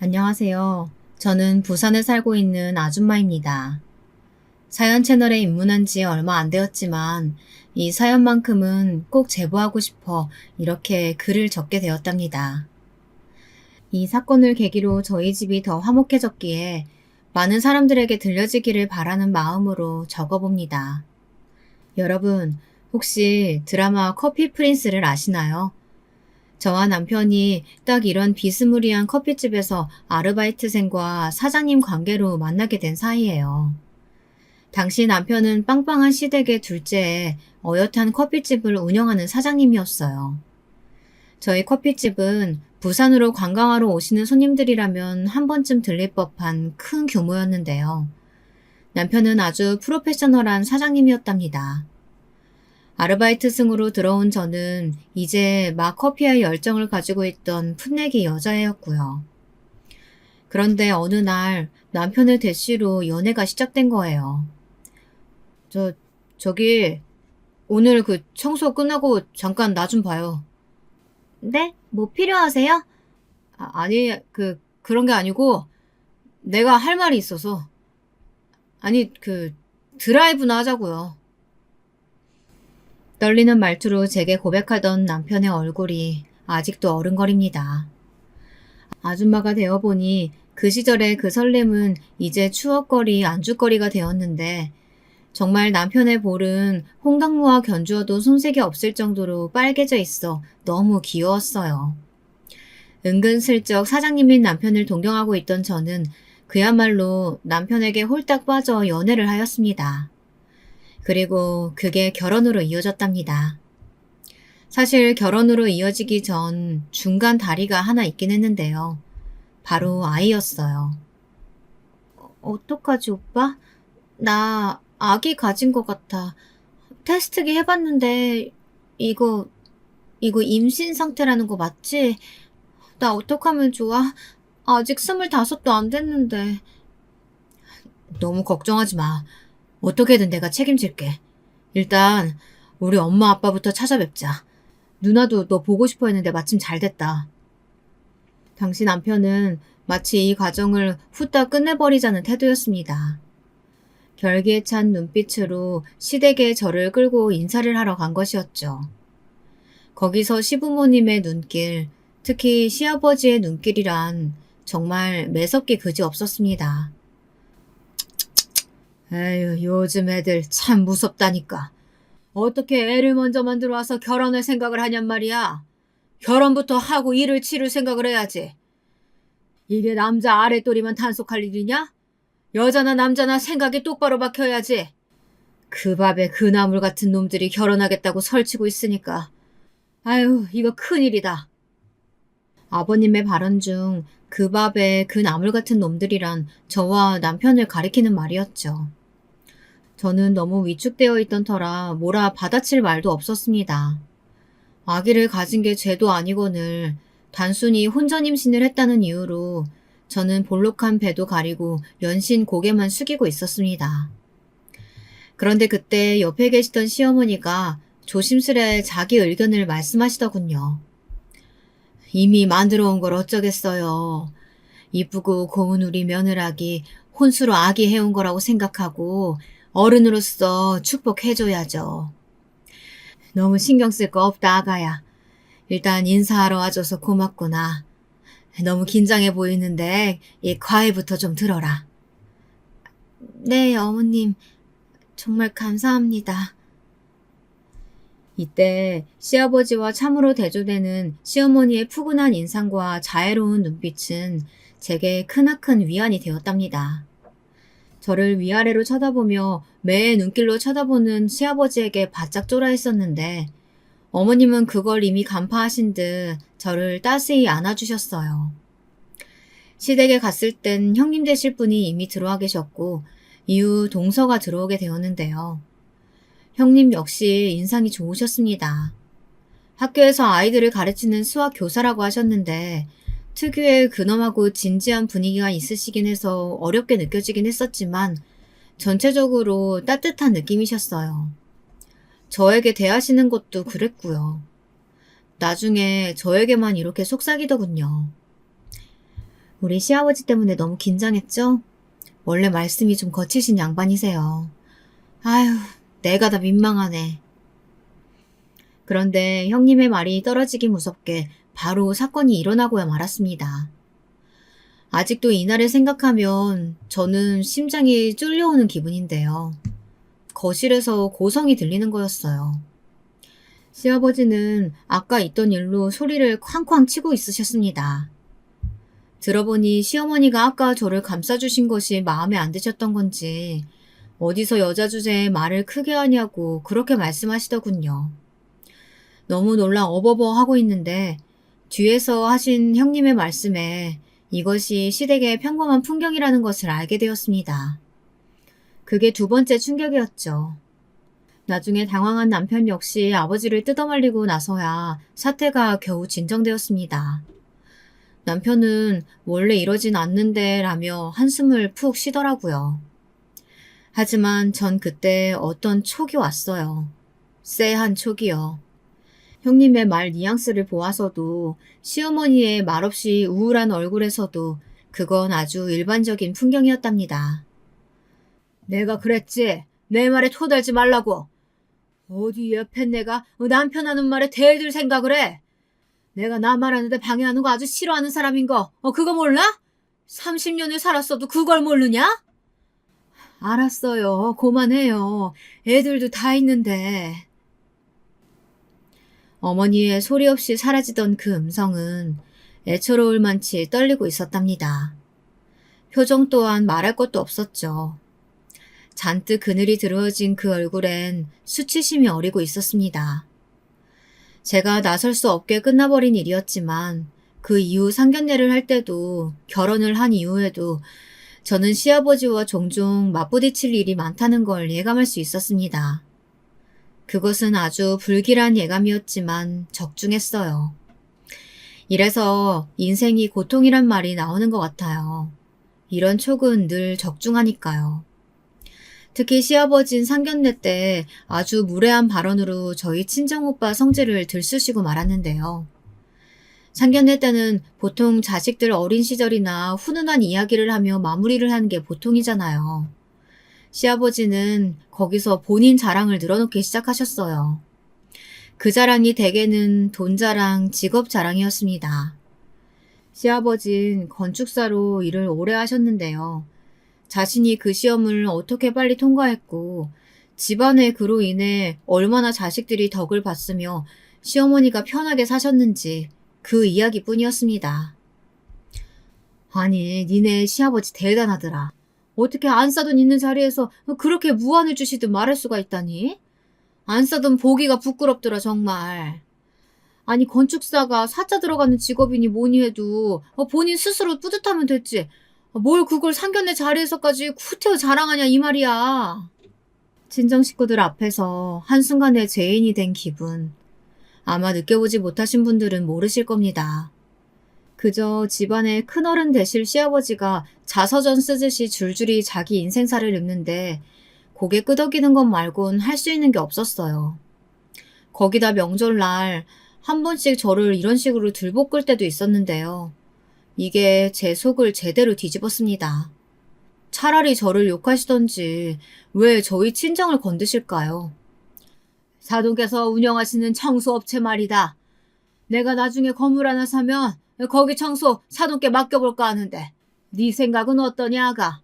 안녕하세요. 저는 부산에 살고 있는 아줌마입니다. 사연 채널에 입문한 지 얼마 안 되었지만 이 사연만큼은 꼭 제보하고 싶어 이렇게 글을 적게 되었답니다. 이 사건을 계기로 저희 집이 더 화목해졌기에 많은 사람들에게 들려지기를 바라는 마음으로 적어봅니다. 여러분, 혹시 드라마 커피 프린스를 아시나요? 저와 남편이 딱 이런 비스무리한 커피집에서 아르바이트생과 사장님 관계로 만나게 된 사이예요. 당시 남편은 빵빵한 시댁의 둘째에 어엿한 커피집을 운영하는 사장님이었어요. 저희 커피집은 부산으로 관광하러 오시는 손님들이라면 한 번쯤 들릴 법한 큰 규모였는데요. 남편은 아주 프로페셔널한 사장님이었답니다. 아르바이트생으로 들어온 저는 이제 막 커피에 열정을 가지고 있던 풋내기 여자애였고요. 그런데 어느 날 남편의 대시로 연애가 시작된 거예요. 저, 저기, 오늘 그 청소 끝나고 잠깐 나 좀 봐요. 네? 뭐 필요하세요? 아니, 그런 게 아니고 내가 할 말이 있어서. 아니, 드라이브나 하자고요. 떨리는 말투로 제게 고백하던 남편의 얼굴이 아직도 어른거립니다. 아줌마가 되어보니 그 시절의 그 설렘은 이제 추억거리, 안주거리가 되었는데 정말 남편의 볼은 홍당무와 견주어도 손색이 없을 정도로 빨개져 있어 너무 귀여웠어요. 은근슬쩍 사장님인 남편을 동경하고 있던 저는 그야말로 남편에게 홀딱 빠져 연애를 하였습니다. 그리고 그게 결혼으로 이어졌답니다. 사실 결혼으로 이어지기 전 중간 다리가 하나 있긴 했는데요. 바로 아이였어요. 어떡하지, 오빠? 나 아기 가진 것 같아. 테스트기 해봤는데, 이거, 이거 임신 상태라는 거 맞지? 나 어떡하면 좋아? 아직 25도 안 됐는데. 너무 걱정하지 마. 어떻게든 내가 책임질게. 일단, 우리 엄마 아빠부터 찾아뵙자. 누나도 너 보고 싶어 했는데 마침 잘 됐다. 당시 남편은 마치 이 과정을 후딱 끝내버리자는 태도였습니다. 결기에 찬 눈빛으로 시댁에 저를 끌고 인사를 하러 간 것이었죠. 거기서 시부모님의 눈길, 특히 시아버지의 눈길이란 정말 매섭게 그지 없었습니다. 에휴, 요즘 애들 참 무섭다니까. 어떻게 애를 먼저 만들어 와서 결혼할 생각을 하냔 말이야. 결혼부터 하고 일을 치를 생각을 해야지. 이게 남자 아랫도리만 단속할 일이냐? 여자나 남자나 생각이 똑바로 박혀야지. 그 밥에 그 나물 같은 놈들이 결혼하겠다고 설치고 있으니까. 아유, 이거 큰일이다. 아버님의 발언 중 그 밥에 그 나물 같은 놈들이란 저와 남편을 가리키는 말이었죠. 저는 너무 위축되어 있던 터라 뭐라 받아칠 말도 없었습니다. 아기를 가진 게 죄도 아니거늘 단순히 혼전 임신을 했다는 이유로 저는 볼록한 배도 가리고 연신 고개만 숙이고 있었습니다. 그런데 그때 옆에 계시던 시어머니가 조심스레 자기 의견을 말씀하시더군요. 이미 만들어 온 걸 어쩌겠어요. 이쁘고 고운 우리 며느라기 혼수로 아기 해온 거라고 생각하고 어른으로서 축복해줘야죠. 너무 신경 쓸 거 없다, 아가야. 일단 인사하러 와줘서 고맙구나. 너무 긴장해 보이는데 이 과외부터 좀 들어라. 네, 어머님. 정말 감사합니다. 이때 시아버지와 참으로 대조되는 시어머니의 푸근한 인상과 자애로운 눈빛은 제게 크나큰 위안이 되었답니다. 저를 위아래로 쳐다보며 매의 눈길로 쳐다보는 시아버지에게 바짝 쫄아 있었는데 어머님은 그걸 이미 간파하신 듯 저를 따스히 안아주셨어요. 시댁에 갔을 땐 형님 되실 분이 이미 들어와 계셨고 이후 동서가 들어오게 되었는데요. 형님 역시 인상이 좋으셨습니다. 학교에서 아이들을 가르치는 수학 교사라고 하셨는데 특유의 근엄하고 진지한 분위기가 있으시긴 해서 어렵게 느껴지긴 했었지만 전체적으로 따뜻한 느낌이셨어요. 저에게 대하시는 것도 그랬고요. 나중에 저에게만 이렇게 속삭이더군요. 우리 시아버지 때문에 너무 긴장했죠? 원래 말씀이 좀 거치신 양반이세요. 아휴, 내가 다 민망하네. 그런데 형님의 말이 떨어지기 무섭게 바로 사건이 일어나고야 말았습니다. 아직도 이날을 생각하면 저는 심장이 쫄려오는 기분인데요. 거실에서 고성이 들리는 거였어요. 시아버지는 아까 있던 일로 소리를 쾅쾅 치고 있으셨습니다. 들어보니 시어머니가 아까 저를 감싸주신 것이 마음에 안 드셨던 건지 어디서 여자 주제에 말을 크게 하냐고 그렇게 말씀하시더군요. 너무 놀라 어버버 하고 있는데 뒤에서 하신 형님의 말씀에 이것이 시댁의 평범한 풍경이라는 것을 알게 되었습니다. 그게 두 번째 충격이었죠. 나중에 당황한 남편 역시 아버지를 뜯어말리고 나서야 사태가 겨우 진정되었습니다. 남편은 원래 이러진 않는데 라며 한숨을 푹 쉬더라고요. 하지만 전 그때 어떤 촉이 왔어요. 쎄한 촉이요. 형님의 말 뉘앙스를 보아서도 시어머니의 말없이 우울한 얼굴에서도 그건 아주 일반적인 풍경이었답니다. 내가 그랬지. 내 말에 토달지 말라고. 어디 옆에 내가 남편 하는 말에 대들 생각을 해. 내가 나 말하는데 방해하는 거 아주 싫어하는 사람인 거 그거 몰라? 30년을 살았어도 그걸 모르냐? 알았어요. 그만해요. 애들도 다 있는데. 어머니의 소리 없이 사라지던 그 음성은 애처로울 만치 떨리고 있었답니다. 표정 또한 말할 것도 없었죠. 잔뜩 그늘이 들어진 그 얼굴엔 수치심이 어리고 있었습니다. 제가 나설 수 없게 끝나버린 일이었지만 그 이후 상견례를 할 때도 결혼을 한 이후에도 저는 시아버지와 종종 맞부딪힐 일이 많다는 걸 예감할 수 있었습니다. 그것은 아주 불길한 예감이었지만 적중했어요. 이래서 인생이 고통이란 말이 나오는 것 같아요. 이런 촉은 늘 적중하니까요. 특히 시아버진 상견례 때 아주 무례한 발언으로 저희 친정오빠 성질을 들쑤시고 말았는데요. 상견례 때는 보통 자식들 어린 시절이나 훈훈한 이야기를 하며 마무리를 하는 게 보통이잖아요. 시아버지는 거기서 본인 자랑을 늘어놓기 시작하셨어요. 그 자랑이 대개는 돈 자랑, 직업 자랑이었습니다. 시아버진 건축사로 일을 오래 하셨는데요. 자신이 그 시험을 어떻게 빨리 통과했고 집안의 그로 인해 얼마나 자식들이 덕을 봤으며 시어머니가 편하게 사셨는지 그 이야기뿐이었습니다. 아니, 니네 시아버지 대단하더라. 어떻게 안 싸돈 있는 자리에서 그렇게 무안을 주시듯 말할 수가 있다니? 안 싸돈 보기가 부끄럽더라 정말. 아니 건축사가 사자 들어가는 직업이니 뭐니 해도 본인 스스로 뿌듯하면 됐지. 뭘 그걸 상견례 자리에서까지 구태여 자랑하냐 이 말이야. 친정 식구들 앞에서 한순간에 죄인이 된 기분. 아마 느껴보지 못하신 분들은 모르실 겁니다. 그저 집안의 큰어른 되실 시아버지가 자서전 쓰듯이 줄줄이 자기 인생사를 읊는데 고개 끄덕이는 것 말곤 할 수 있는 게 없었어요. 거기다 명절날 한 번씩 저를 이런 식으로 들볶을 때도 있었는데요. 이게 제 속을 제대로 뒤집었습니다. 차라리 저를 욕하시던지 왜 저희 친정을 건드실까요? 사돈께서 운영하시는 청소업체 말이다. 내가 나중에 건물 하나 사면 거기 청소 사돈께 맡겨볼까 하는데 네 생각은 어떠냐 아가?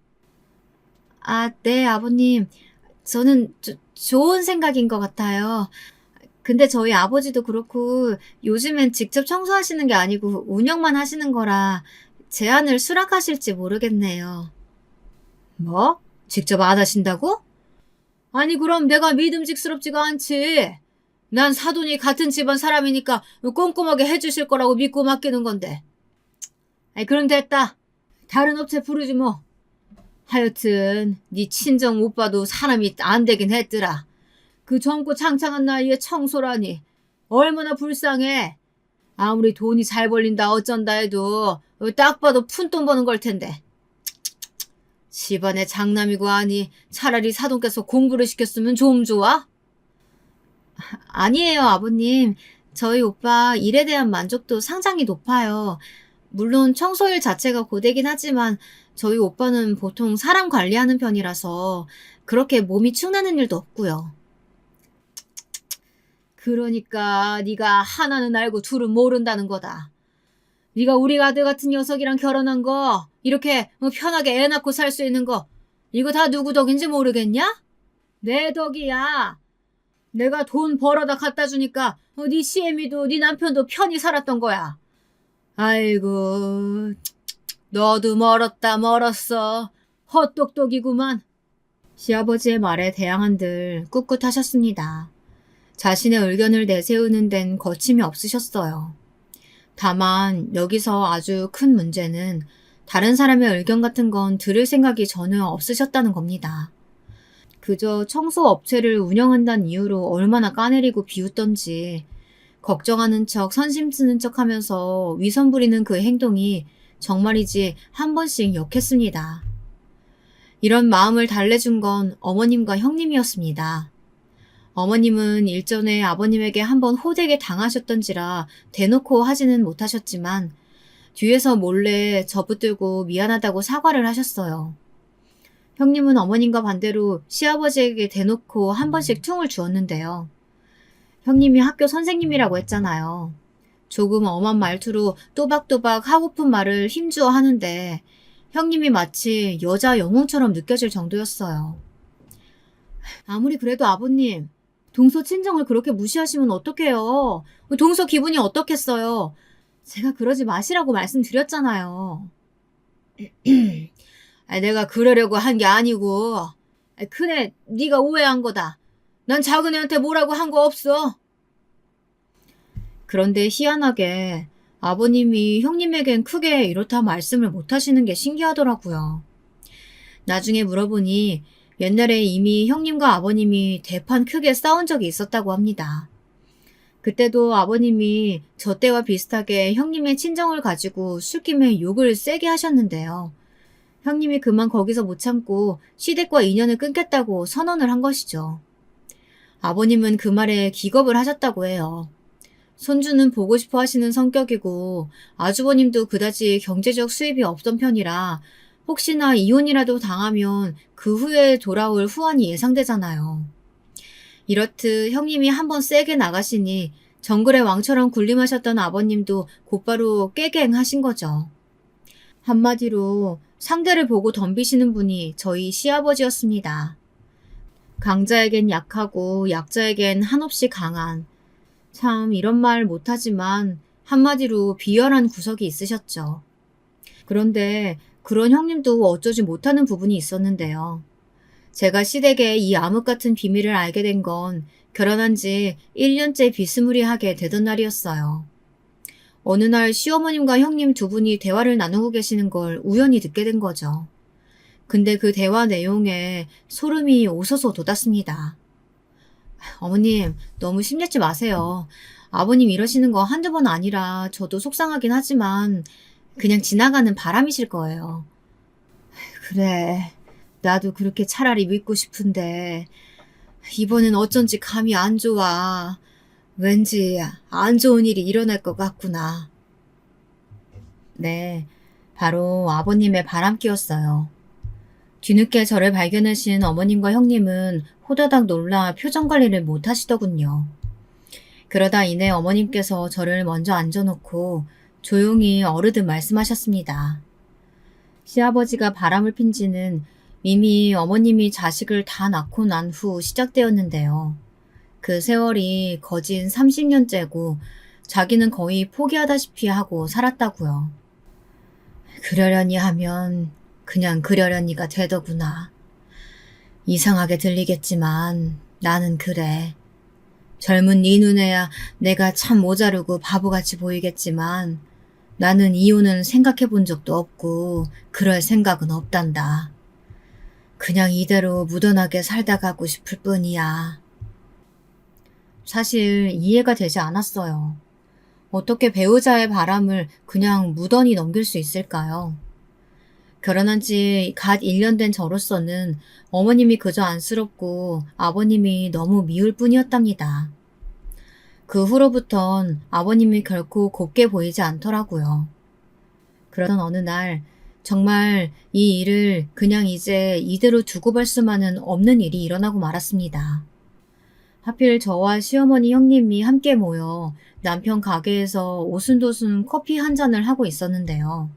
아, 네 아버님. 저는 좋은 생각인 것 같아요. 근데 저희 아버지도 그렇고 요즘엔 직접 청소하시는 게 아니고 운영만 하시는 거라 제안을 수락하실지 모르겠네요. 뭐? 직접 안 하신다고? 아니 그럼 내가 믿음직스럽지가 않지. 난 사돈이 같은 집안 사람이니까 꼼꼼하게 해주실 거라고 믿고 맡기는 건데. 아이 그럼 됐다. 다른 업체 부르지 뭐. 하여튼 네 친정 오빠도 사람이 안 되긴 했더라. 그 젊고 창창한 나이에 청소라니 얼마나 불쌍해. 아무리 돈이 잘 벌린다 어쩐다 해도 딱 봐도 푼돈 버는 걸 텐데. 집안의 장남이고 아니 차라리 사돈께서 공부를 시켰으면 좀 좋아? 아니에요 아버님. 저희 오빠 일에 대한 만족도 상당히 높아요. 물론 청소일 자체가 고되긴 하지만 저희 오빠는 보통 사람 관리하는 편이라서 그렇게 몸이 축나는 일도 없고요. 그러니까 네가 하나는 알고 둘은 모른다는 거다. 네가 우리 아들 같은 녀석이랑 결혼한 거 이렇게 편하게 애 낳고 살 수 있는 거 이거 다 누구 덕인지 모르겠냐? 내 덕이야. 내가 돈 벌어다 갖다 주니까 네 시애미도 네 남편도 편히 살았던 거야. 아이고 너도 멀었다 멀었어. 헛똑똑이구만. 시아버지의 말에 대항한들 꿋꿋하셨습니다. 자신의 의견을 내세우는 데는 거침이 없으셨어요. 다만 여기서 아주 큰 문제는 다른 사람의 의견 같은 건 들을 생각이 전혀 없으셨다는 겁니다. 그저 청소업체를 운영한다는 이유로 얼마나 까내리고 비웃던지 걱정하는 척 선심 쓰는 척 하면서 위선 부리는 그 행동이 정말이지 한 번씩 역했습니다. 이런 마음을 달래준 건 어머님과 형님이었습니다. 어머님은 일전에 아버님에게 한번 호되게 당하셨던지라 대놓고 하지는 못하셨지만 뒤에서 몰래 접붙들고 미안하다고 사과를 하셨어요. 형님은 어머님과 반대로 시아버지에게 대놓고 한 번씩 퉁을 주었는데요. 형님이 학교 선생님이라고 했잖아요. 조금 엄한 말투로 또박또박 하고픈 말을 힘주어 하는데 형님이 마치 여자 영웅처럼 느껴질 정도였어요. 아무리 그래도 아버님, 동서 친정을 그렇게 무시하시면 어떡해요. 동서 기분이 어떻겠어요. 제가 그러지 마시라고 말씀드렸잖아요. 내가 그러려고 한 게 아니고 큰애 네가 오해한 거다. 난 작은애한테 뭐라고 한 거 없어. 그런데 희한하게 아버님이 형님에겐 크게 이렇다 말씀을 못하시는 게 신기하더라고요. 나중에 물어보니 옛날에 이미 형님과 아버님이 대판 크게 싸운 적이 있었다고 합니다. 그때도 아버님이 저 때와 비슷하게 형님의 친정을 가지고 술김에 욕을 세게 하셨는데요. 형님이 그만 거기서 못 참고 시댁과 인연을 끊겠다고 선언을 한 것이죠. 아버님은 그 말에 기겁을 하셨다고 해요. 손주는 보고 싶어 하시는 성격이고 아주버님도 그다지 경제적 수입이 없던 편이라 혹시나 이혼이라도 당하면 그 후에 돌아올 후환이 예상되잖아요. 이렇듯 형님이 한번 세게 나가시니 정글의 왕처럼 군림하셨던 아버님도 곧바로 깨갱하신 거죠. 한마디로 상대를 보고 덤비시는 분이 저희 시아버지였습니다. 강자에겐 약하고 약자에겐 한없이 강한, 참 이런 말 못하지만 한마디로 비열한 구석이 있으셨죠. 그런데 그런 형님도 어쩌지 못하는 부분이 있었는데요. 제가 시댁의 이 암흑 같은 비밀을 알게 된 건 결혼한 지 1년째 비스무리하게 되던 날이었어요. 어느 날 시어머님과 형님 두 분이 대화를 나누고 계시는 걸 우연히 듣게 된 거죠. 근데 그 대화 내용에 소름이 오서서 돋았습니다. 어머님, 너무 심내지 마세요. 아버님 이러시는 거 한두 번 아니라 저도 속상하긴 하지만 그냥 지나가는 바람이실 거예요. 그래, 나도 그렇게 차라리 믿고 싶은데 이번엔 어쩐지 감이 안 좋아. 왠지 안 좋은 일이 일어날 것 같구나. 네, 바로 아버님의 바람기였어요. 뒤늦게 저를 발견하신 어머님과 형님은 호다닥 놀라 표정 관리를 못 하시더군요. 그러다 이내 어머님께서 저를 먼저 앉아놓고 조용히 어르듯 말씀하셨습니다. 시아버지가 바람을 핀 지는 이미 어머님이 자식을 다 낳고 난 후 시작되었는데요. 그 세월이 거진 30년째고 자기는 거의 포기하다시피 하고 살았다고요. 그러려니 하면 그냥 그러려니가 되더구나. 이상하게 들리겠지만 나는 그래. 젊은 네 눈에야 내가 참 모자르고 바보같이 보이겠지만 나는 이혼은 생각해 본 적도 없고 그럴 생각은 없단다. 그냥 이대로 무던하게 살다 가고 싶을 뿐이야. 사실 이해가 되지 않았어요. 어떻게 배우자의 바람을 그냥 무던히 넘길 수 있을까요? 결혼한 지 갓 1년 된 저로서는 어머님이 그저 안쓰럽고 아버님이 너무 미울 뿐이었답니다. 그 후로부턴 아버님이 결코 곱게 보이지 않더라고요. 그러던 어느 날 정말 이 일을 그냥 이제 이대로 두고 볼 수만은 없는 일이 일어나고 말았습니다. 하필 저와 시어머니 형님이 함께 모여 남편 가게에서 오순도순 커피 한 잔을 하고 있었는데요.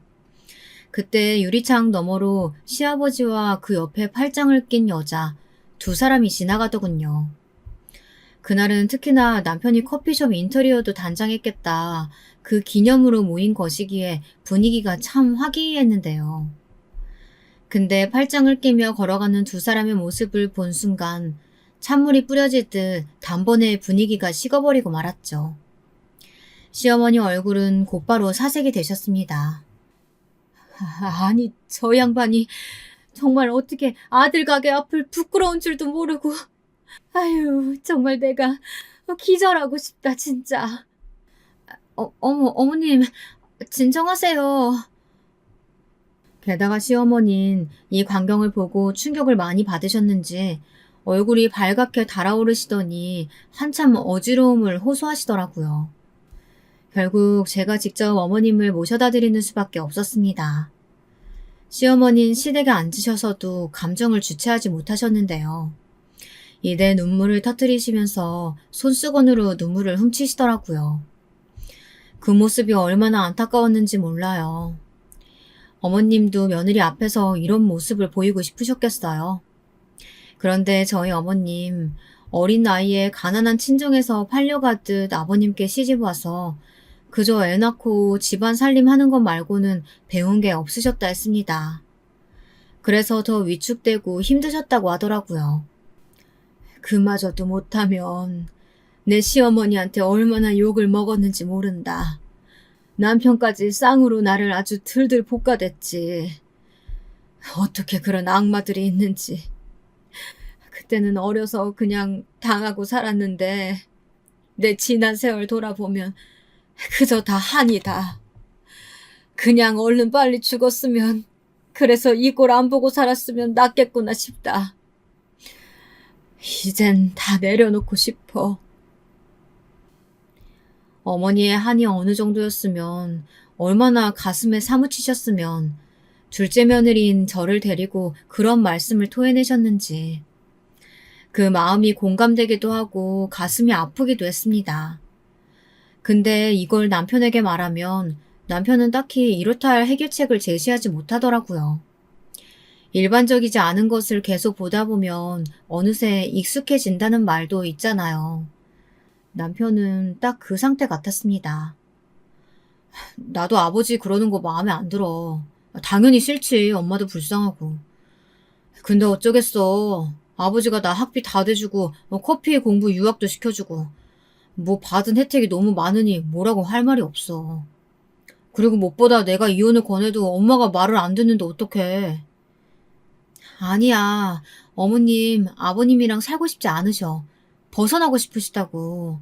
그때 유리창 너머로 시아버지와 그 옆에 팔짱을 낀 여자 두 사람이 지나가더군요. 그날은 특히나 남편이 커피숍 인테리어도 단장했겠다. 그 기념으로 모인 것이기에 분위기가 참 화기애애했는데요. 근데 팔짱을 끼며 걸어가는 두 사람의 모습을 본 순간 찬물이 뿌려지듯 단번에 분위기가 식어버리고 말았죠. 시어머니 얼굴은 곧바로 사색이 되셨습니다. 아니, 저 양반이 정말 어떻게 아들 가게 앞을 부끄러운 줄도 모르고. 아유, 정말 내가 기절하고 싶다, 진짜. 어머님, 진정하세요. 게다가 시어머니는 이 광경을 보고 충격을 많이 받으셨는지 얼굴이 발갛게 달아오르시더니 한참 어지러움을 호소하시더라고요. 결국 제가 직접 어머님을 모셔다 드리는 수밖에 없었습니다. 시어머니는 시댁에 앉으셔서도 감정을 주체하지 못하셨는데요. 이내 눈물을 터뜨리시면서 손수건으로 눈물을 훔치시더라고요. 그 모습이 얼마나 안타까웠는지 몰라요. 어머님도 며느리 앞에서 이런 모습을 보이고 싶으셨겠어요. 그런데 저희 어머님, 어린 나이에 가난한 친정에서 팔려가듯 아버님께 시집와서 그저 애 낳고 집안 살림하는 것 말고는 배운 게 없으셨다 했습니다. 그래서 더 위축되고 힘드셨다고 하더라고요. 그마저도 못하면 내 시어머니한테 얼마나 욕을 먹었는지 모른다. 남편까지 쌍으로 나를 아주 들들 볶아댔지. 어떻게 그런 악마들이 있는지. 그때는 어려서 그냥 당하고 살았는데 내 지난 세월 돌아보면 그저 다 한이다. 그냥 얼른 빨리 죽었으면, 그래서 이 꼴 안 보고 살았으면 낫겠구나 싶다. 이젠 다 내려놓고 싶어. 어머니의 한이 어느 정도였으면, 얼마나 가슴에 사무치셨으면 둘째 며느리인 저를 데리고 그런 말씀을 토해내셨는지. 그 마음이 공감되기도 하고 가슴이 아프기도 했습니다. 근데 이걸 남편에게 말하면 남편은 딱히 이렇다 할 해결책을 제시하지 못하더라고요. 일반적이지 않은 것을 계속 보다 보면 어느새 익숙해진다는 말도 있잖아요. 남편은 딱 그 상태 같았습니다. 나도 아버지 그러는 거 마음에 안 들어. 당연히 싫지. 엄마도 불쌍하고. 근데 어쩌겠어. 아버지가 나 학비 다 대주고 커피 공부 유학도 시켜주고 뭐 받은 혜택이 너무 많으니 뭐라고 할 말이 없어. 그리고 무엇보다 내가 이혼을 권해도 엄마가 말을 안 듣는데 어떡해. 아니야. 어머님, 아버님이랑 살고 싶지 않으셔. 벗어나고 싶으시다고.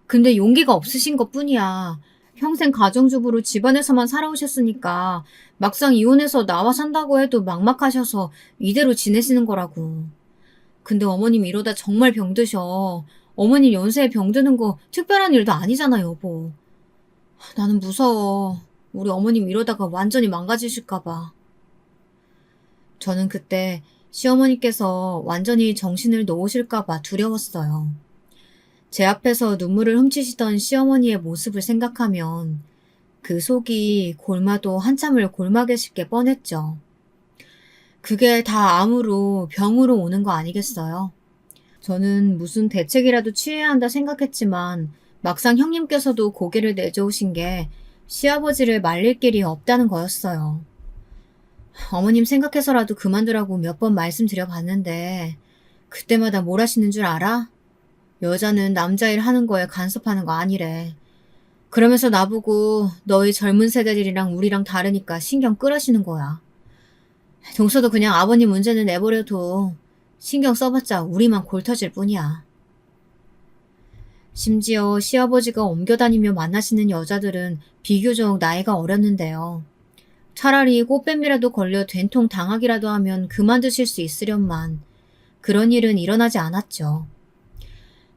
근데 용기가 없으신 것뿐이야. 평생 가정주부로 집안에서만 살아오셨으니까 막상 이혼해서 나와 산다고 해도 막막하셔서 이대로 지내시는 거라고. 근데 어머님 이러다 정말 병드셔. 어머님 연세에 병드는 거 특별한 일도 아니잖아, 여보. 나는 무서워. 우리 어머님 이러다가 완전히 망가지실까 봐. 저는 그때 시어머니께서 완전히 정신을 놓으실까 봐 두려웠어요. 제 앞에서 눈물을 훔치시던 시어머니의 모습을 생각하면 그 속이 골마도 한참을 골마 계실 게 뻔했죠. 그게 다 암으로 병으로 오는 거 아니겠어요? 저는 무슨 대책이라도 취해야 한다 생각했지만 막상 형님께서도 고개를 내저으신 게 시아버지를 말릴 길이 없다는 거였어요. 어머님 생각해서라도 그만두라고 몇 번 말씀드려봤는데 그때마다 뭘 하시는 줄 알아? 여자는 남자일 하는 거에 간섭하는 거 아니래. 그러면서 나보고 너희 젊은 세대들이랑 우리랑 다르니까 신경 끌으시는 거야. 동서도 그냥 아버님 문제는 내버려둬. 신경 써봤자 우리만 골 터질 뿐이야. 심지어 시아버지가 옮겨다니며 만나시는 여자들은 비교적 나이가 어렸는데요. 차라리 꽃뱀이라도 걸려 된통 당하기라도 하면 그만두실 수 있으련만 그런 일은 일어나지 않았죠.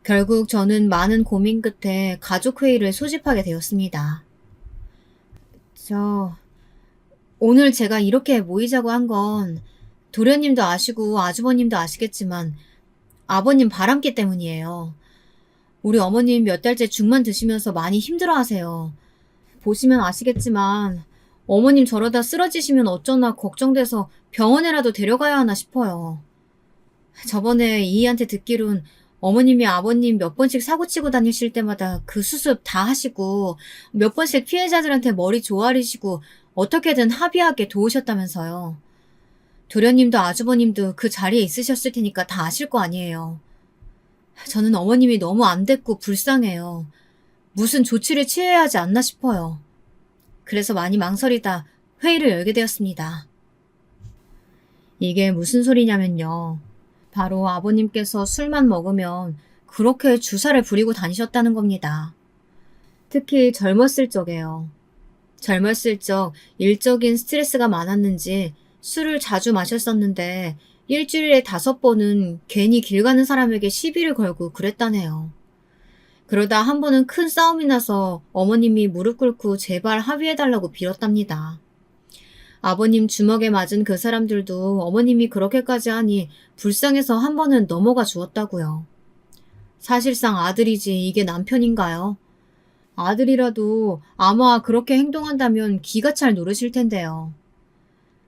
결국 저는 많은 고민 끝에 가족회의를 소집하게 되었습니다. 오늘 제가 이렇게 모이자고 한 건 도련님도 아시고 아주버님도 아시겠지만 아버님 바람기 때문이에요. 우리 어머님 몇 달째 죽만 드시면서 많이 힘들어하세요. 보시면 아시겠지만 어머님 저러다 쓰러지시면 어쩌나 걱정돼서 병원에라도 데려가야 하나 싶어요. 저번에 이희한테 듣기론 어머님이 아버님 몇 번씩 사고치고 다니실 때마다 그 수습 다 하시고 몇 번씩 피해자들한테 머리 조아리시고 어떻게든 합의하게 도우셨다면서요. 도련님도 아주버님도 그 자리에 있으셨을 테니까 다 아실 거 아니에요. 저는 어머님이 너무 안 됐고 불쌍해요. 무슨 조치를 취해야 하지 않나 싶어요. 그래서 많이 망설이다 회의를 열게 되었습니다. 이게 무슨 소리냐면요. 바로 아버님께서 술만 먹으면 그렇게 주사를 부리고 다니셨다는 겁니다. 특히 젊었을 적에요. 젊었을 적 일적인 스트레스가 많았는지 술을 자주 마셨었는데 일주일에 5번은 괜히 길 가는 사람에게 시비를 걸고 그랬다네요. 그러다 한 번은 큰 싸움이 나서 어머님이 무릎 꿇고 제발 합의해달라고 빌었답니다. 아버님 주먹에 맞은 그 사람들도 어머님이 그렇게까지 하니 불쌍해서 한 번은 넘어가 주었다고요. 사실상 아들이지 이게 남편인가요? 아들이라도 아마 그렇게 행동한다면 기가 찰 노릇일 텐데요.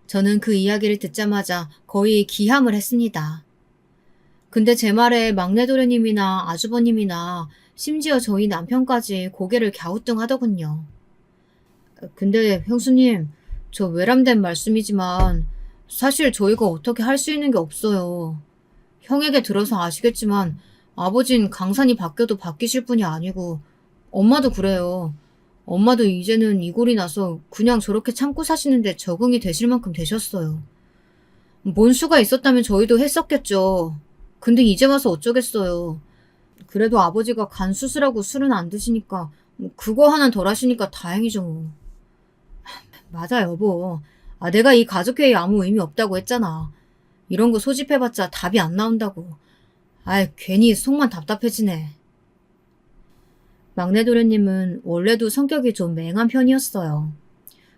저는 그 이야기를 듣자마자 거의 기함을 했습니다. 근데 제 말에 막내 도련님이나 아주버님이나 심지어 저희 남편까지 고개를 갸우뚱하더군요. 근데 형수님, 저 외람된 말씀이지만 사실 저희가 어떻게 할 수 있는 게 없어요. 형에게 들어서 아시겠지만 아버진 강산이 바뀌어도 바뀌실 분이 아니고 엄마도 그래요. 엄마도 이제는 이골이 나서 그냥 저렇게 참고 사시는데 적응이 되실 만큼 되셨어요. 뭔 수가 있었다면 저희도 했었겠죠. 근데 이제 와서 어쩌겠어요. 그래도 아버지가 간 수술하고 술은 안 드시니까 그거 하나 덜 하시니까 다행이죠 뭐. 맞아 여보. 내가 이 가족회의 아무 의미 없다고 했잖아. 이런 거 소집해봤자 답이 안 나온다고. 괜히 속만 답답해지네. 막내 도련님은 원래도 성격이 좀 맹한 편이었어요.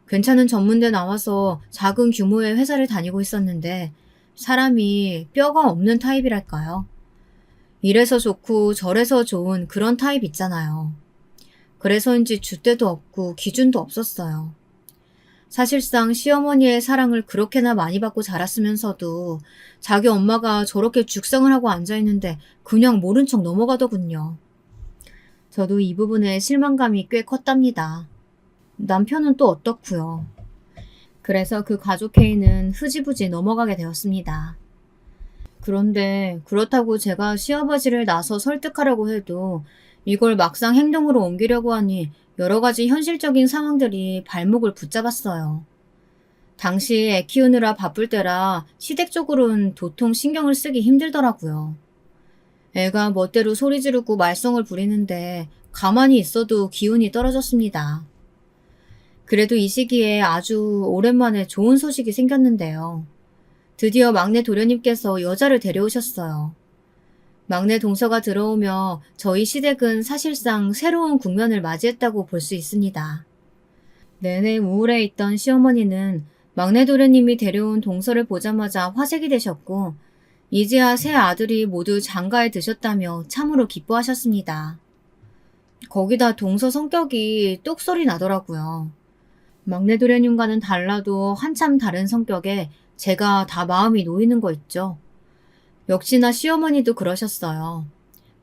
괜찮은 전문대 나와서 작은 규모의 회사를 다니고 있었는데 사람이 뼈가 없는 타입이랄까요? 이래서 좋고 저래서 좋은 그런 타입 있잖아요. 그래서인지 줏대도 없고 기준도 없었어요. 사실상 시어머니의 사랑을 그렇게나 많이 받고 자랐으면서도 자기 엄마가 저렇게 죽상을 하고 앉아있는데 그냥 모른 척 넘어가더군요. 저도 이 부분에 실망감이 꽤 컸답니다. 남편은 또 어떻고요. 그래서 그 가족회의는 흐지부지 넘어가게 되었습니다. 그런데 그렇다고 제가 시아버지를 나서 설득하려고 해도 이걸 막상 행동으로 옮기려고 하니 여러 가지 현실적인 상황들이 발목을 붙잡았어요. 당시 애 키우느라 바쁠 때라 시댁적으로는 도통 신경을 쓰기 힘들더라고요. 애가 멋대로 소리 지르고 말썽을 부리는데 가만히 있어도 기운이 떨어졌습니다. 그래도 이 시기에 아주 오랜만에 좋은 소식이 생겼는데요. 드디어 막내 도련님께서 여자를 데려오셨어요. 막내 동서가 들어오며 저희 시댁은 사실상 새로운 국면을 맞이했다고 볼 수 있습니다. 내내 우울해 있던 시어머니는 막내 도련님이 데려온 동서를 보자마자 화색이 되셨고 이제야 새 아들이 모두 장가에 드셨다며 참으로 기뻐하셨습니다. 거기다 동서 성격이 똑소리 나더라고요. 막내 도련님과는 달라도 한참 다른 성격에 제가 다 마음이 놓이는 거 있죠. 역시나 시어머니도 그러셨어요.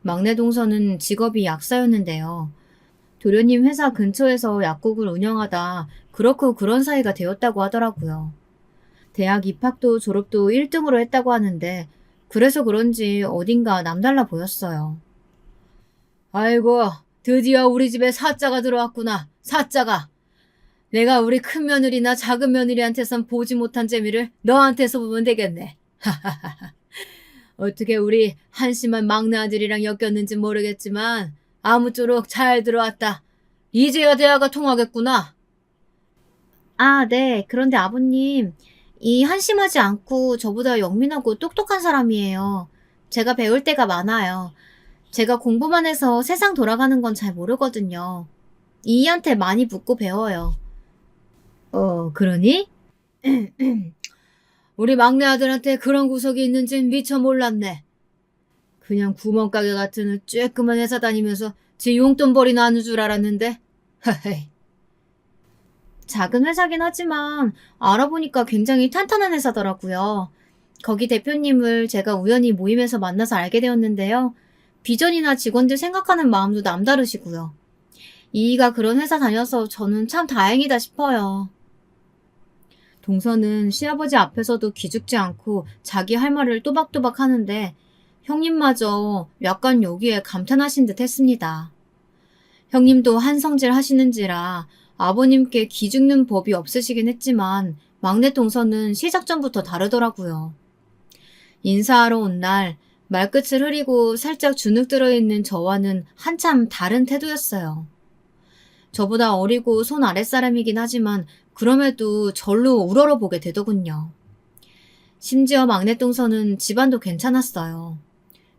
막내 동서는 직업이 약사였는데요. 도련님 회사 근처에서 약국을 운영하다 그렇고 그런 사이가 되었다고 하더라고요. 대학 입학도 졸업도 1등으로 했다고 하는데 그래서 그런지 어딘가 남달라 보였어요. 아이고, 드디어 우리 집에 사자가 들어왔구나. 사자가. 내가 우리 큰 며느리나 작은 며느리한테선 보지 못한 재미를 너한테서 보면 되겠네. 어떻게 우리 한심한 막내 아들이랑 엮였는지 모르겠지만 아무쪼록 잘 들어왔다. 이제야 대화가 통하겠구나. 네. 그런데 아버님, 이 한심하지 않고 저보다 영민하고 똑똑한 사람이에요. 제가 배울 때가 많아요. 제가 공부만 해서 세상 돌아가는 건 잘 모르거든요. 이한테 많이 묻고 배워요. 그러니? 우리 막내 아들한테 그런 구석이 있는지 미처 몰랐네. 그냥 구멍가게 같은 쬐끄만 회사 다니면서 지 용돈벌이 나는 줄 알았는데. 하헤이. 작은 회사긴 하지만 알아보니까 굉장히 탄탄한 회사더라고요. 거기 대표님을 제가 우연히 모임에서 만나서 알게 되었는데요. 비전이나 직원들 생각하는 마음도 남다르시고요. 이이가 그런 회사 다녀서 저는 참 다행이다 싶어요. 동서는 시아버지 앞에서도 기죽지 않고 자기 할 말을 또박또박 하는데 형님마저 약간 여기에 감탄하신 듯 했습니다. 형님도 한성질 하시는지라 아버님께 기죽는 법이 없으시긴 했지만 막내 동서는 시작 전부터 다르더라고요. 인사하러 온 날 말끝을 흐리고 살짝 주눅 들어있는 저와는 한참 다른 태도였어요. 저보다 어리고 손 아랫사람이긴 하지만 그럼에도 절로 우러러보게 되더군요. 심지어 막내 동서는 집안도 괜찮았어요.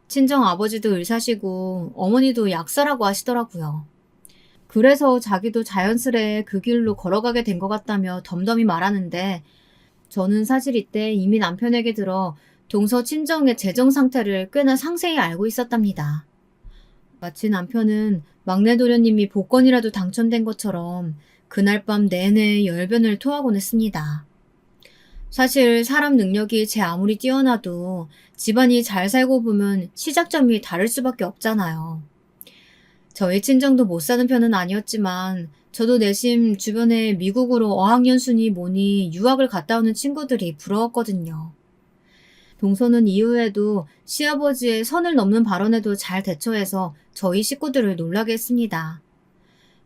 친정 아버지도 의사시고 어머니도 약사라고 하시더라고요. 그래서 자기도 자연스레 그 길로 걸어가게 된 것 같다며 덤덤히 말하는데 저는 사실 이때 이미 남편에게 들어 동서 친정의 재정 상태를 꽤나 상세히 알고 있었답니다. 마치 남편은 막내 도련님이 복권이라도 당첨된 것처럼 그날 밤 내내 열변을 토하곤 했습니다. 사실 사람 능력이 제 아무리 뛰어나도 집안이 잘 살고 보면 시작점이 다를 수밖에 없잖아요. 저희 친정도 못 사는 편은 아니었지만 저도 내심 주변에 미국으로 어학연수니 뭐니 유학을 갔다 오는 친구들이 부러웠거든요. 동서는 이후에도 시아버지의 선을 넘는 발언에도 잘 대처해서 저희 식구들을 놀라게 했습니다.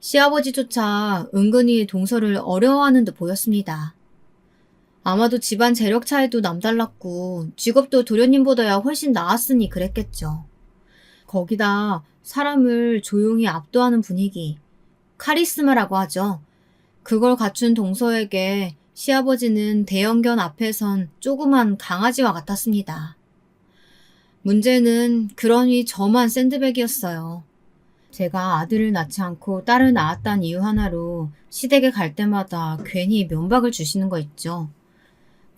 시아버지조차 은근히 동서를 어려워하는 듯 보였습니다. 아마도 집안 재력 차이도 남달랐고 직업도 도련님보다야 훨씬 나았으니 그랬겠죠. 거기다 사람을 조용히 압도하는 분위기, 카리스마라고 하죠. 그걸 갖춘 동서에게 시아버지는 대형견 앞에선 조그만 강아지와 같았습니다. 문제는 그러니 저만 샌드백이었어요. 제가 아들을 낳지 않고 딸을 낳았다는 이유 하나로 시댁에 갈 때마다 괜히 면박을 주시는 거 있죠.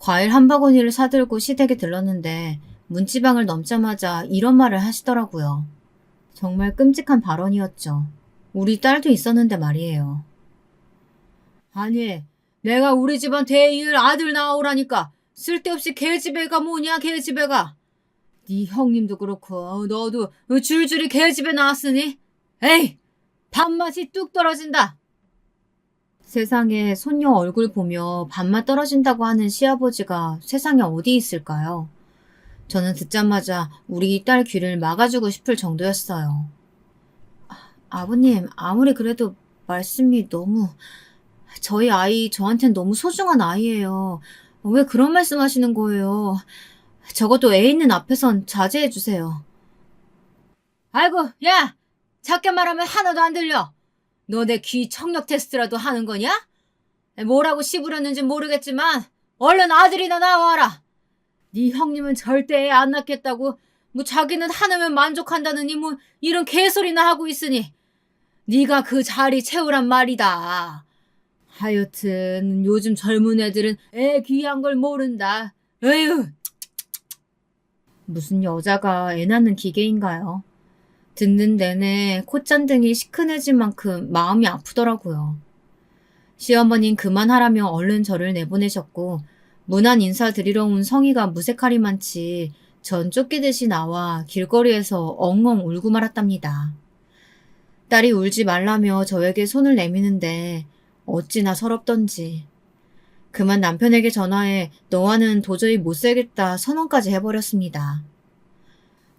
과일 한 바구니를 사들고 시댁에 들렀는데 문지방을 넘자마자 이런 말을 하시더라고요. 정말 끔찍한 발언이었죠. 우리 딸도 있었는데 말이에요. 아니, 내가 우리 집안 대일 아들 낳아오라니까 쓸데없이 계집애가 뭐냐 계집애가. 네 형님도 그렇고 너도 줄줄이 계집애 나왔으니 에이 밥맛이 뚝 떨어진다. 세상에 손녀 얼굴 보며 밥맛 떨어진다고 하는 시아버지가 세상에 어디 있을까요? 저는 듣자마자 우리 딸 귀를 막아주고 싶을 정도였어요. 아버님, 아무리 그래도 말씀이 너무... 저희 아이 저한텐 너무 소중한 아이예요. 왜 그런 말씀 하시는 거예요? 적어도 애 있는 앞에선 자제해 주세요. 아이고, 야! 작게 말하면 하나도 안 들려. 너 내 귀 청력 테스트라도 하는 거냐? 뭐라고 씹으렸는지 모르겠지만 얼른 아들이나 나와라. 네 형님은 절대 애 안 낳겠다고 뭐 자기는 하나면 만족한다느니 뭐 이런 개소리나 하고 있으니 네가 그 자리 채우란 말이다. 하여튼 요즘 젊은 애들은 애 귀한 걸 모른다. 에휴. 무슨 여자가 애 낳는 기계인가요? 듣는 내내 콧잔등이 시큰해질 만큼 마음이 아프더라고요. 시어머닌 그만하라며 얼른 저를 내보내셨고 무난 인사 드리러 온 성의가 무색하리만치 전 쫓기듯이 나와 길거리에서 엉엉 울고 말았답니다. 딸이 울지 말라며 저에게 손을 내미는데 어찌나 서럽던지. 그만 남편에게 전화해 너와는 도저히 못 살겠다 선언까지 해버렸습니다.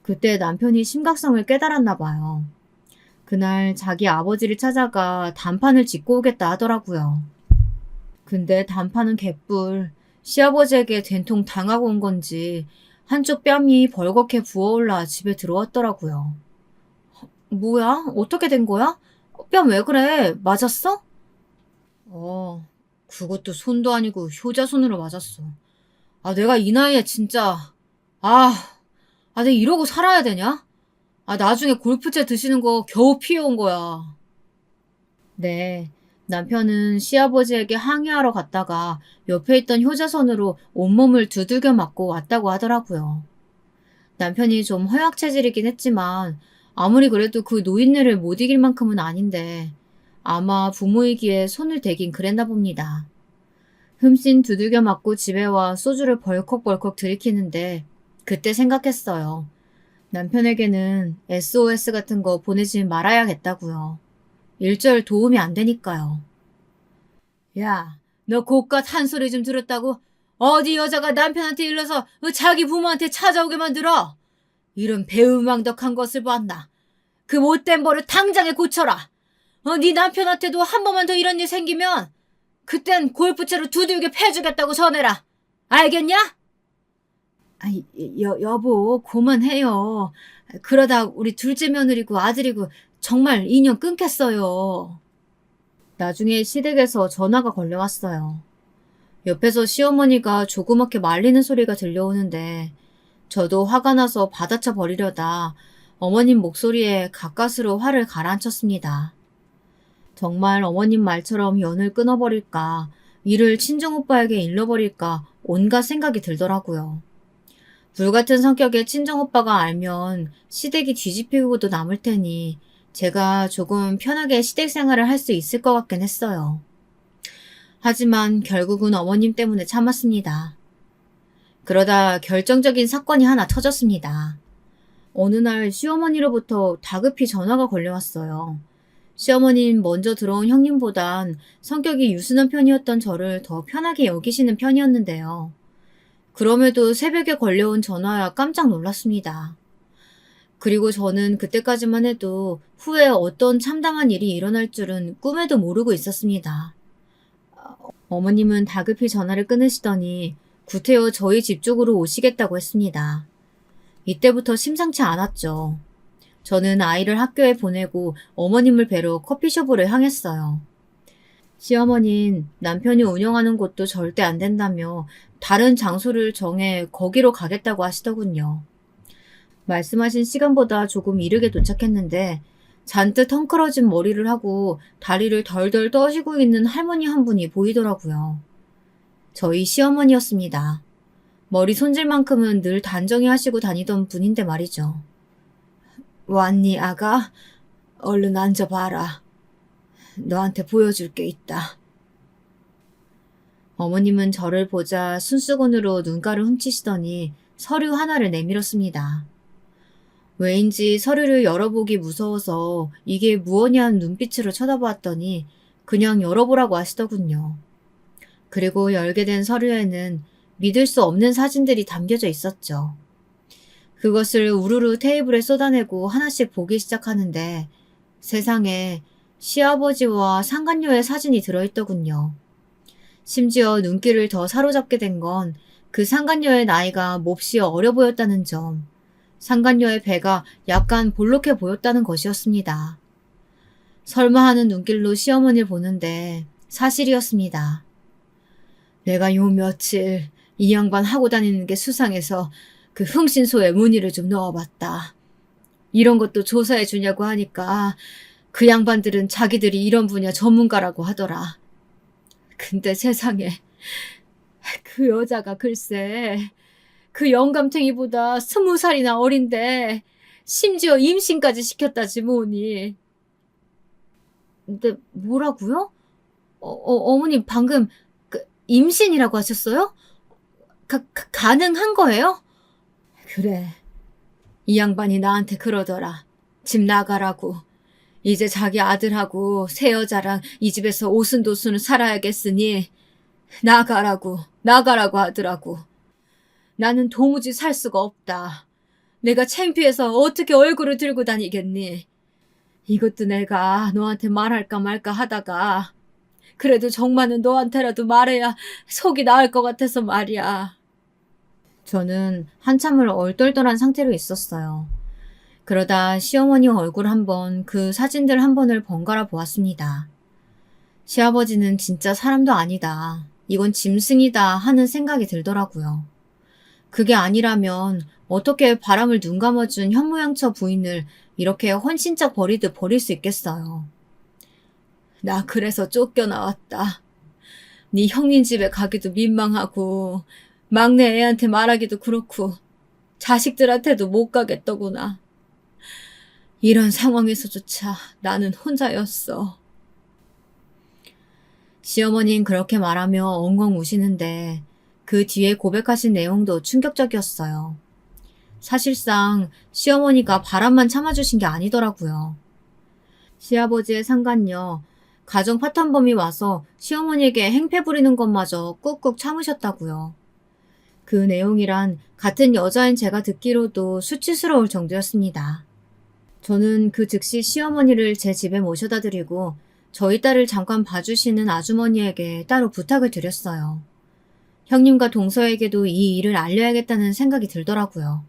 그때 남편이 심각성을 깨달았나 봐요. 그날 자기 아버지를 찾아가 단판을 짓고 오겠다 하더라고요. 근데 단판은 개뿔. 시아버지에게 된통 당하고 온 건지 한쪽 뺨이 벌겋게 부어올라 집에 들어왔더라고요. 뭐야? 어떻게 된 거야? 뺨 왜 그래? 맞았어? 그것도 손도 아니고 효자손으로 맞았어. 내가 이 나이에 진짜 내가 이러고 살아야 되냐? 나중에 골프채 드시는 거 겨우 피해온 거야. 네, 남편은 시아버지에게 항의하러 갔다가 옆에 있던 효자손으로 온몸을 두들겨 맞고 왔다고 하더라고요. 남편이 좀 허약 체질이긴 했지만 아무리 그래도 그 노인네를 못 이길 만큼은 아닌데 아마 부모이기에 손을 대긴 그랬나 봅니다. 흠씬 두들겨 맞고 집에 와 소주를 벌컥벌컥 들이키는데 그때 생각했어요. 남편에게는 SOS 같은 거 보내지 말아야겠다고요. 일절 도움이 안 되니까요. 야, 너 고깟 한 소리 좀 들었다고? 어디 여자가 남편한테 일러서 자기 부모한테 찾아오게 만들어? 이런 배은망덕한 것을 봤나? 그 못된 버릇 당장에 고쳐라. 네 남편한테도 한 번만 더 이런 일 생기면 그땐 골프채로 두들겨 패주겠다고 전해라. 알겠냐? 아이, 여보, 그만해요. 그러다 우리 둘째 며느리고 아들이고 정말 인연 끊겠어요. 나중에 시댁에서 전화가 걸려왔어요. 옆에서 시어머니가 조그맣게 말리는 소리가 들려오는데 저도 화가 나서 받아쳐 버리려다 어머님 목소리에 가까스로 화를 가라앉혔습니다. 정말 어머님 말처럼 연을 끊어버릴까, 일을 친정오빠에게 일러버릴까 온갖 생각이 들더라고요. 불같은 성격의 친정오빠가 알면 시댁이 뒤집히고도 남을 테니 제가 조금 편하게 시댁 생활을 할 수 있을 것 같긴 했어요. 하지만 결국은 어머님 때문에 참았습니다. 그러다 결정적인 사건이 하나 터졌습니다. 어느 날 시어머니로부터 다급히 전화가 걸려왔어요. 시어머님 먼저 들어온 형님보단 성격이 유순한 편이었던 저를 더 편하게 여기시는 편이었는데요. 그럼에도 새벽에 걸려온 전화야 깜짝 놀랐습니다. 그리고 저는 그때까지만 해도 후에 어떤 참담한 일이 일어날 줄은 꿈에도 모르고 있었습니다. 어머님은 다급히 전화를 끊으시더니 구태여 저희 집 쪽으로 오시겠다고 했습니다. 이때부터 심상치 않았죠. 저는 아이를 학교에 보내고 어머님을 뵈러 커피숍으로 향했어요. 시어머니는 남편이 운영하는 곳도 절대 안 된다며 다른 장소를 정해 거기로 가겠다고 하시더군요. 말씀하신 시간보다 조금 이르게 도착했는데 잔뜩 헝클어진 머리를 하고 다리를 덜덜 떠시고 있는 할머니 한 분이 보이더라고요. 저희 시어머니였습니다. 머리 손질만큼은 늘 단정히 하시고 다니던 분인데 말이죠. 왔니, 아가? 얼른 앉아봐라. 너한테 보여줄 게 있다. 어머님은 저를 보자 순수건으로 눈가를 훔치시더니 서류 하나를 내밀었습니다. 왜인지 서류를 열어보기 무서워서 이게 무엇냐는 눈빛으로 쳐다보았더니 그냥 열어보라고 하시더군요. 그리고 열게 된 서류에는 믿을 수 없는 사진들이 담겨져 있었죠. 그것을 우르르 테이블에 쏟아내고 하나씩 보기 시작하는데 세상에 시아버지와 상간녀의 사진이 들어있더군요. 심지어 눈길을 더 사로잡게 된 건 그 상간녀의 나이가 몹시 어려 보였다는 점, 상간녀의 배가 약간 볼록해 보였다는 것이었습니다. 설마 하는 눈길로 시어머니를 보는데 사실이었습니다. 내가 요 며칠 이 양반 하고 다니는 게 수상해서 그 흥신소에 문의를 좀 넣어봤다. 이런 것도 조사해 주냐고 하니까 그 양반들은 자기들이 이런 분야 전문가라고 하더라. 근데 세상에 그 여자가 글쎄 그 영감탱이보다 20살이나 어린데 심지어 임신까지 시켰다지 뭐니. 근데 뭐라고요? 어머님 방금 그 임신이라고 하셨어요? 가능한 거예요? 그래. 이 양반이 나한테 그러더라. 집 나가라고. 이제 자기 아들하고 새 여자랑 이 집에서 오순도순 살아야겠으니 나가라고 하더라고. 나는 도무지 살 수가 없다. 내가 창피해서 어떻게 얼굴을 들고 다니겠니? 이것도 내가 너한테 말할까 말까 하다가 그래도 정말은 너한테라도 말해야 속이 나을 것 같아서 말이야. 저는 한참을 얼떨떨한 상태로 있었어요. 그러다 시어머니 얼굴 한 번, 그 사진들 한 번을 번갈아 보았습니다. 시아버지는 진짜 사람도 아니다. 이건 짐승이다 하는 생각이 들더라고요. 그게 아니라면 어떻게 바람을 눈 감아준 현모양처 부인을 이렇게 헌신짝 버리듯 버릴 수 있겠어요. 나 그래서 쫓겨나왔다. 네 형님 집에 가기도 민망하고 막내 애한테 말하기도 그렇고 자식들한테도 못 가겠더구나. 이런 상황에서조차 나는 혼자였어. 시어머니는 그렇게 말하며 엉엉 우시는데 그 뒤에 고백하신 내용도 충격적이었어요. 사실상 시어머니가 바람만 참아주신 게 아니더라고요. 시아버지의 상간녀, 가정 파탄범이 와서 시어머니에게 행패 부리는 것마저 꾹꾹 참으셨다고요. 그 내용이란 같은 여자인 제가 듣기로도 수치스러울 정도였습니다. 저는 그 즉시 시어머니를 제 집에 모셔다 드리고 저희 딸을 잠깐 봐주시는 아주머니에게 따로 부탁을 드렸어요. 형님과 동서에게도 이 일을 알려야겠다는 생각이 들더라고요.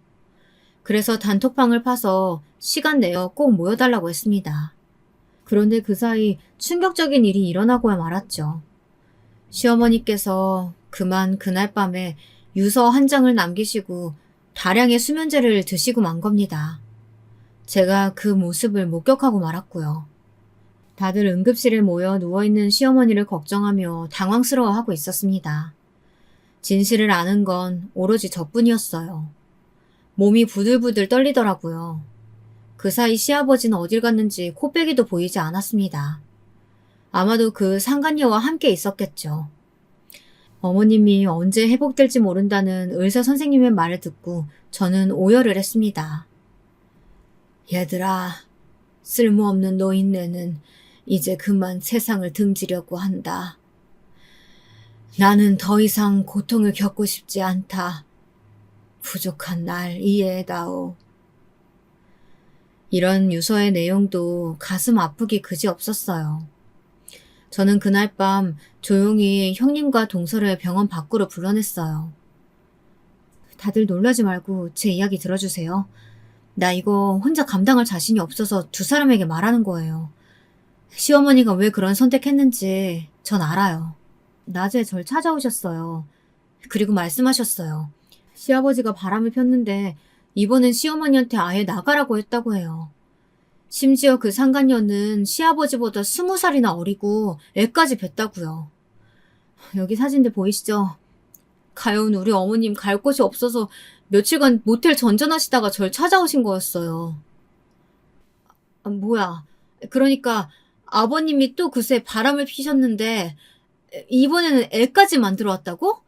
그래서 단톡방을 파서 시간 내어 꼭 모여달라고 했습니다. 그런데 그 사이 충격적인 일이 일어나고야 말았죠. 시어머니께서 그만 그날 밤에 유서 한 장을 남기시고 다량의 수면제를 드시고 만 겁니다. 제가 그 모습을 목격하고 말았고요. 다들 응급실에 모여 누워있는 시어머니를 걱정하며 당황스러워하고 있었습니다. 진실을 아는 건 오로지 저뿐이었어요. 몸이 부들부들 떨리더라고요. 그 사이 시아버지는 어딜 갔는지 코빼기도 보이지 않았습니다. 아마도 그 상간녀와 함께 있었겠죠. 어머님이 언제 회복될지 모른다는 의사 선생님의 말을 듣고 저는 오열을 했습니다. 얘들아, 쓸모없는 노인네는 이제 그만 세상을 등지려고 한다. 나는 더 이상 고통을 겪고 싶지 않다. 부족한 날 이해해다오. 이런 유서의 내용도 가슴 아프기 그지없었어요. 저는 그날 밤 조용히 형님과 동서를 병원 밖으로 불러냈어요. 다들 놀라지 말고 제 이야기 들어주세요. 나 이거 혼자 감당할 자신이 없어서 두 사람에게 말하는 거예요. 시어머니가 왜 그런 선택했는지 전 알아요. 낮에 절 찾아오셨어요. 그리고 말씀하셨어요. 시아버지가 바람을 폈는데 이번엔 시어머니한테 아예 나가라고 했다고 해요. 심지어 그 상간녀는 시아버지보다 20살이나 어리고 애까지 뵀다고요. 여기 사진들 보이시죠? 가여운 우리 어머님 갈 곳이 없어서 며칠간 모텔 전전하시다가 절 찾아오신 거였어요. 뭐야. 그러니까 아버님이 또 그새 바람을 피셨는데 이번에는 애까지 만들어 왔다고?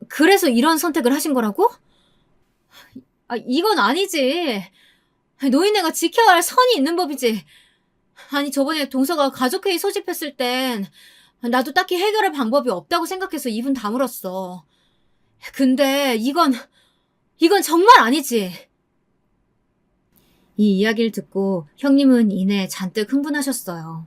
그래서 이런 선택을 하신 거라고? 이건 아니지. 노인네가 지켜야 할 선이 있는 법이지. 아니 저번에 동서가 가족회의 소집했을 땐 나도 딱히 해결할 방법이 없다고 생각해서 입은 다물었어. 근데 이건 정말 아니지. 이 이야기를 듣고 형님은 이내 잔뜩 흥분하셨어요.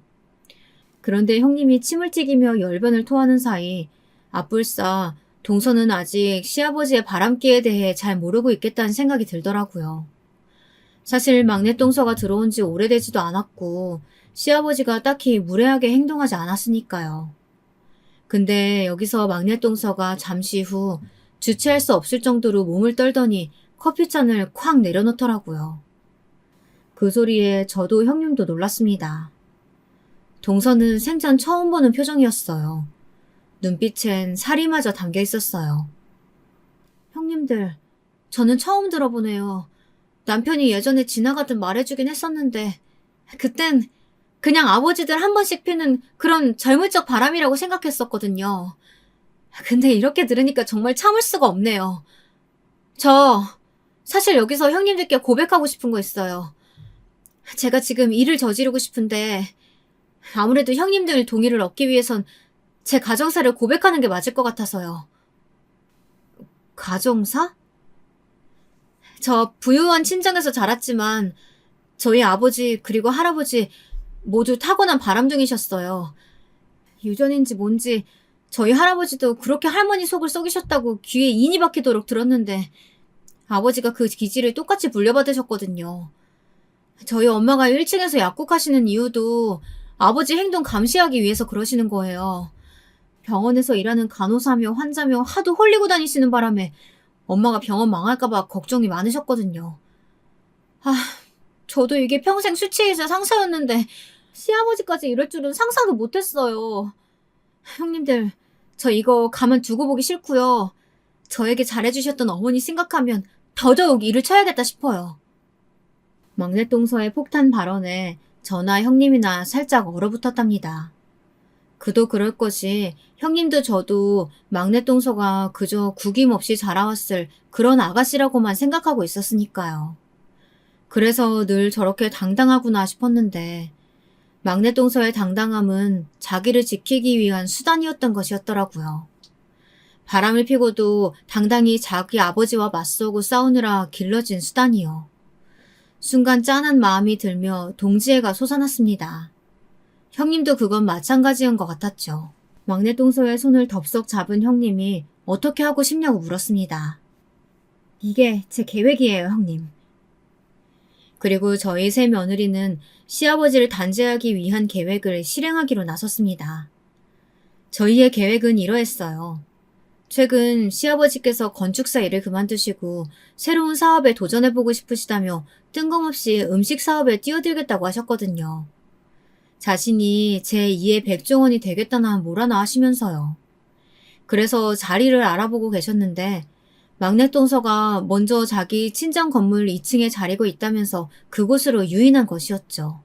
그런데 형님이 침을 튀기며 열변을 토하는 사이 앞불싸 동서는 아직 시아버지의 바람기에 대해 잘 모르고 있겠다는 생각이 들더라고요. 사실 막내 동서가 들어온 지 오래되지도 않았고 시아버지가 딱히 무례하게 행동하지 않았으니까요. 근데 여기서 막내 동서가 잠시 후 주체할 수 없을 정도로 몸을 떨더니 커피잔을 콱 내려놓더라고요. 그 소리에 저도 형님도 놀랐습니다. 동서는 생전 처음 보는 표정이었어요. 눈빛엔 살이마저 담겨 있었어요. 형님들, 저는 처음 들어보네요. 남편이 예전에 지나가듯 말해주긴 했었는데 그땐 그냥 아버지들 한 번씩 피는 그런 젊을 적 바람이라고 생각했었거든요. 근데 이렇게 들으니까 정말 참을 수가 없네요. 저 사실 여기서 형님들께 고백하고 싶은 거 있어요. 제가 지금 일을 저지르고 싶은데 아무래도 형님들 동의를 얻기 위해선 제 가정사를 고백하는 게 맞을 것 같아서요. 가정사? 저 부유한 친정에서 자랐지만 저희 아버지 그리고 할아버지 모두 타고난 바람둥이셨어요. 유전인지 뭔지 저희 할아버지도 그렇게 할머니 속을 썩이셨다고 귀에 인이 박히도록 들었는데 아버지가 그 기질을 똑같이 물려받으셨거든요. 저희 엄마가 1층에서 약국하시는 이유도 아버지 행동 감시하기 위해서 그러시는 거예요. 병원에서 일하는 간호사며 환자며 하도 홀리고 다니시는 바람에 엄마가 병원 망할까봐 걱정이 많으셨거든요. 저도 이게 평생 수치의자 상사였는데 시아버지까지 이럴 줄은 상상도 못했어요. 형님들, 저 이거 가만 두고 보기 싫고요. 저에게 잘해주셨던 어머니 생각하면 더더욱 일을 쳐야겠다 싶어요. 막내 동서의 폭탄 발언에 저나 형님이나 살짝 얼어붙었답니다. 그도 그럴 것이 형님도 저도 막내 동서가 그저 구김없이 자라왔을 그런 아가씨라고만 생각하고 있었으니까요. 그래서 늘 저렇게 당당하구나 싶었는데 막내 동서의 당당함은 자기를 지키기 위한 수단이었던 것이었더라고요. 바람을 피고도 당당히 자기 아버지와 맞서고 싸우느라 길러진 수단이요. 순간 짠한 마음이 들며 동지애가 솟아났습니다. 형님도 그건 마찬가지인 것 같았죠. 막내 동서의 손을 덥석 잡은 형님이 어떻게 하고 싶냐고 물었습니다. 이게 제 계획이에요, 형님. 그리고 저희 세 며느리는 시아버지를 단죄하기 위한 계획을 실행하기로 나섰습니다. 저희의 계획은 이러했어요. 최근 시아버지께서 건축사 일을 그만두시고 새로운 사업에 도전해보고 싶으시다며 뜬금없이 음식 사업에 뛰어들겠다고 하셨거든요. 자신이 제2의 백종원이 되겠다나 뭐라나 하시면서요. 그래서 자리를 알아보고 계셨는데 막내 동서가 먼저 자기 친정 건물 2층에 자리고 있다면서 그곳으로 유인한 것이었죠.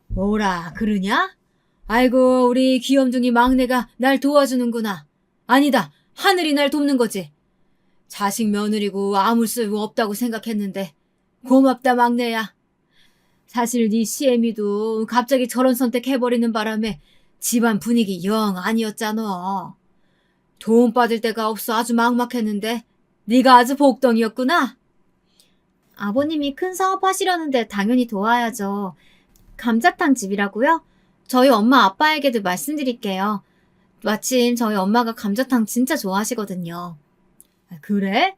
뭐라 그러냐? 아이고 우리 귀염둥이 막내가 날 도와주는구나. 아니다, 하늘이 날 돕는 거지. 자식 며느리고 아무 쓸모 없다고 생각했는데 고맙다 막내야. 사실 네 시애미도 갑자기 저런 선택해버리는 바람에 집안 분위기 영 아니었잖아. 도움 받을 데가 없어 아주 막막했는데 네가 아주 복덩이였구나. 아버님이 큰 사업 하시려는데 당연히 도와야죠. 감자탕 집이라고요? 저희 엄마 아빠에게도 말씀드릴게요. 마침 저희 엄마가 감자탕 진짜 좋아하시거든요. 그래?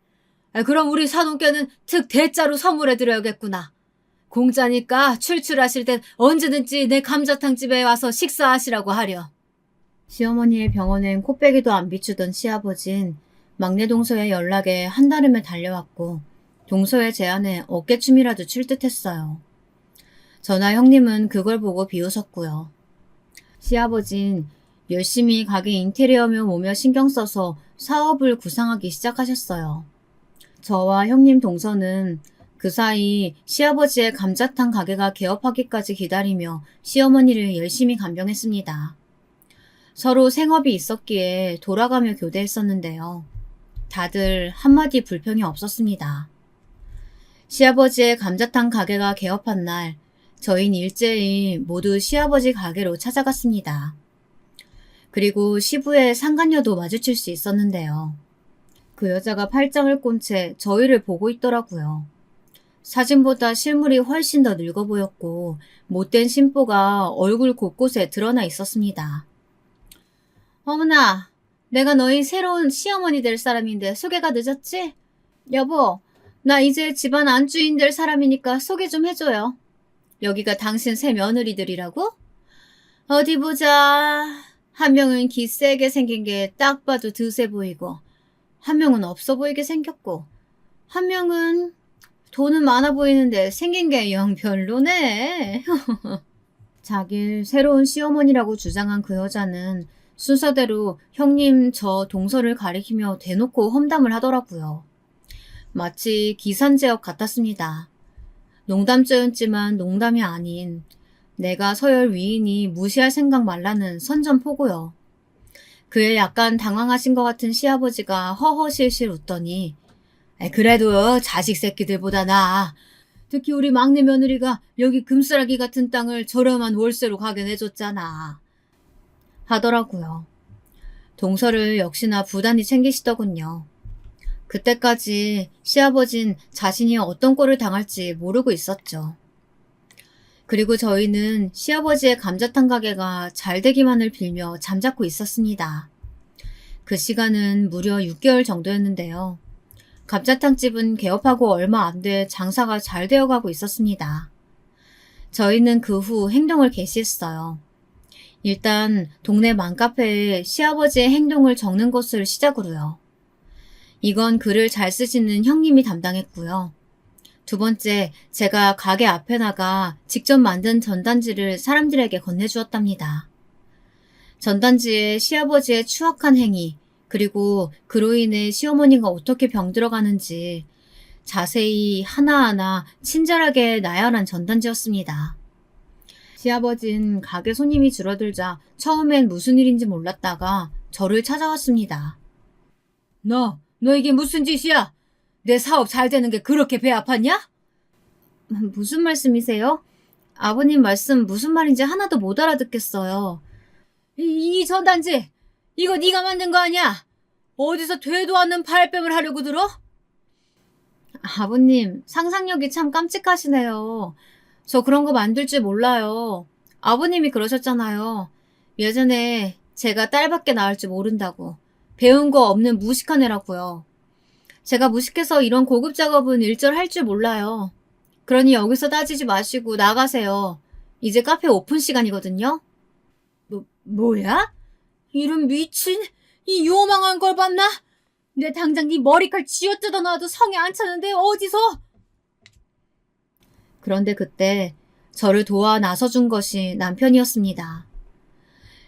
그럼 우리 사돈께는 특 대짜로 선물해드려야겠구나. 공짜니까 출출하실 땐 언제든지 내 감자탕집에 와서 식사하시라고 하려. 시어머니의 병원엔 코빼기도 안 비추던 시아버진 막내 동서의 연락에 한달음에 달려왔고 동서의 제안에 어깨춤이라도 출 듯했어요. 저나 형님은 그걸 보고 비웃었고요. 시아버진 열심히 가게 인테리어며 뭐며 신경 써서 사업을 구상하기 시작하셨어요. 저와 형님 동서는 그 사이 시아버지의 감자탕 가게가 개업하기까지 기다리며 시어머니를 열심히 간병했습니다. 서로 생업이 있었기에 돌아가며 교대했었는데요. 다들 한마디 불평이 없었습니다. 시아버지의 감자탕 가게가 개업한 날 저희는 일제히 모두 시아버지 가게로 찾아갔습니다. 그리고 시부의 상간녀도 마주칠 수 있었는데요. 그 여자가 팔짱을 꼰 채 저희를 보고 있더라고요. 사진보다 실물이 훨씬 더 늙어 보였고 못된 심보가 얼굴 곳곳에 드러나 있었습니다. 어머나, 내가 너희 새로운 시어머니 될 사람인데 소개가 늦었지? 여보, 나 이제 집안 안주인 될 사람이니까 소개 좀 해줘요. 여기가 당신 새 며느리들이라고? 어디 보자. 한 명은 기 세게 생긴 게 딱 봐도 드세 보이고 한 명은 없어 보이게 생겼고 한 명은 돈은 많아 보이는데 생긴 게 영 별로네. 자길 새로운 시어머니라고 주장한 그 여자는 순서대로 형님 저 동서를 가리키며 대놓고 험담을 하더라고요. 마치 기산제역 같았습니다. 농담조였지만 농담이 아닌 내가 서열 위이니 무시할 생각 말라는 선전포고요. 그에 약간 당황하신 것 같은 시아버지가 허허실실 웃더니 그래도 자식 새끼들보다 나아. 특히 우리 막내 며느리가 여기 금쓰라기 같은 땅을 저렴한 월세로 가게 내줬잖아. 하더라고요. 동서를 역시나 부단히 챙기시더군요. 그때까지 시아버진 자신이 어떤 꼴을 당할지 모르고 있었죠. 그리고 저희는 시아버지의 감자탕 가게가 잘 되기만을 빌며 잠자코 있었습니다. 그 시간은 무려 6개월 정도였는데요. 감자탕집은 개업하고 얼마 안 돼 장사가 잘 되어가고 있었습니다. 저희는 그 후 행동을 개시했어요. 일단 동네 맘카페에 시아버지의 행동을 적는 것을 시작으로요. 이건 글을 잘 쓰시는 형님이 담당했고요. 두 번째, 제가 가게 앞에 나가 직접 만든 전단지를 사람들에게 건네주었답니다. 전단지에 시아버지의 추악한 행위, 그리고 그로 인해 시어머니가 어떻게 병들어가는지 자세히 하나하나 친절하게 나열한 전단지였습니다. 시아버진 가게 손님이 줄어들자 처음엔 무슨 일인지 몰랐다가 저를 찾아왔습니다. 너 이게 무슨 짓이야? 내 사업 잘 되는 게 그렇게 배 아팠냐? 무슨 말씀이세요? 아버님 말씀 무슨 말인지 하나도 못 알아듣겠어요. 이 전단지, 이거 네가 만든 거 아니야? 어디서 되도 않는 발뺌을 하려고 들어? 아버님, 상상력이 참 깜찍하시네요. 저 그런 거 만들 줄 몰라요. 아버님이 그러셨잖아요. 예전에 제가 딸밖에 낳을 줄 모른다고. 배운 거 없는 무식한 애라고요. 제가 무식해서 이런 고급 작업은 일절 할 줄 몰라요. 그러니 여기서 따지지 마시고 나가세요. 이제 카페 오픈 시간이거든요. 뭐야? 이런 미친, 이 요망한 걸 봤나? 내 당장 네 머리칼 쥐어뜯어 놔도 성에 안 차는데 어디서? 그런데 그때 저를 도와 나서준 것이 남편이었습니다.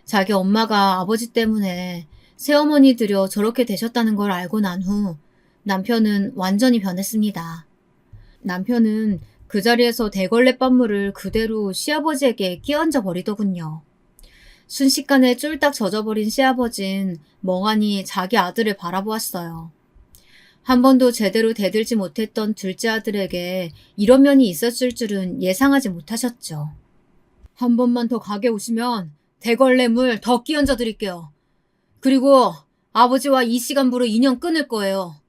자기 엄마가 아버지 때문에 새어머니 들여 저렇게 되셨다는 걸 알고 난 후 남편은 완전히 변했습니다. 남편은 그 자리에서 대걸레 빤물을 그대로 시아버지에게 끼얹어 버리더군요. 순식간에 쫄딱 젖어버린 시아버진 멍하니 자기 아들을 바라보았어요. 한 번도 제대로 대들지 못했던 둘째 아들에게 이런 면이 있었을 줄은 예상하지 못하셨죠. 한 번만 더 가게 오시면 대걸레 물 더 끼얹어 드릴게요. 그리고 아버지와 이 시간부로 인연 끊을 거예요.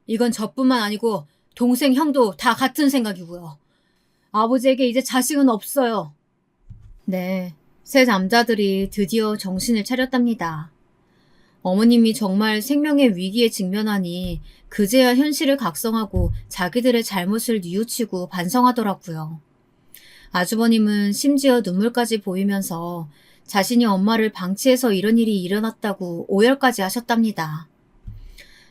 이건 저뿐만 아니고 동생 형도 다 같은 생각이고요. 아버지에게 이제 자식은 없어요. 네, 세 남자들이 드디어 정신을 차렸답니다. 어머님이 정말 생명의 위기에 직면하니 그제야 현실을 각성하고 자기들의 잘못을 뉘우치고 반성하더라고요. 아주버님은 심지어 눈물까지 보이면서 자신이 엄마를 방치해서 이런 일이 일어났다고 오열까지 하셨답니다.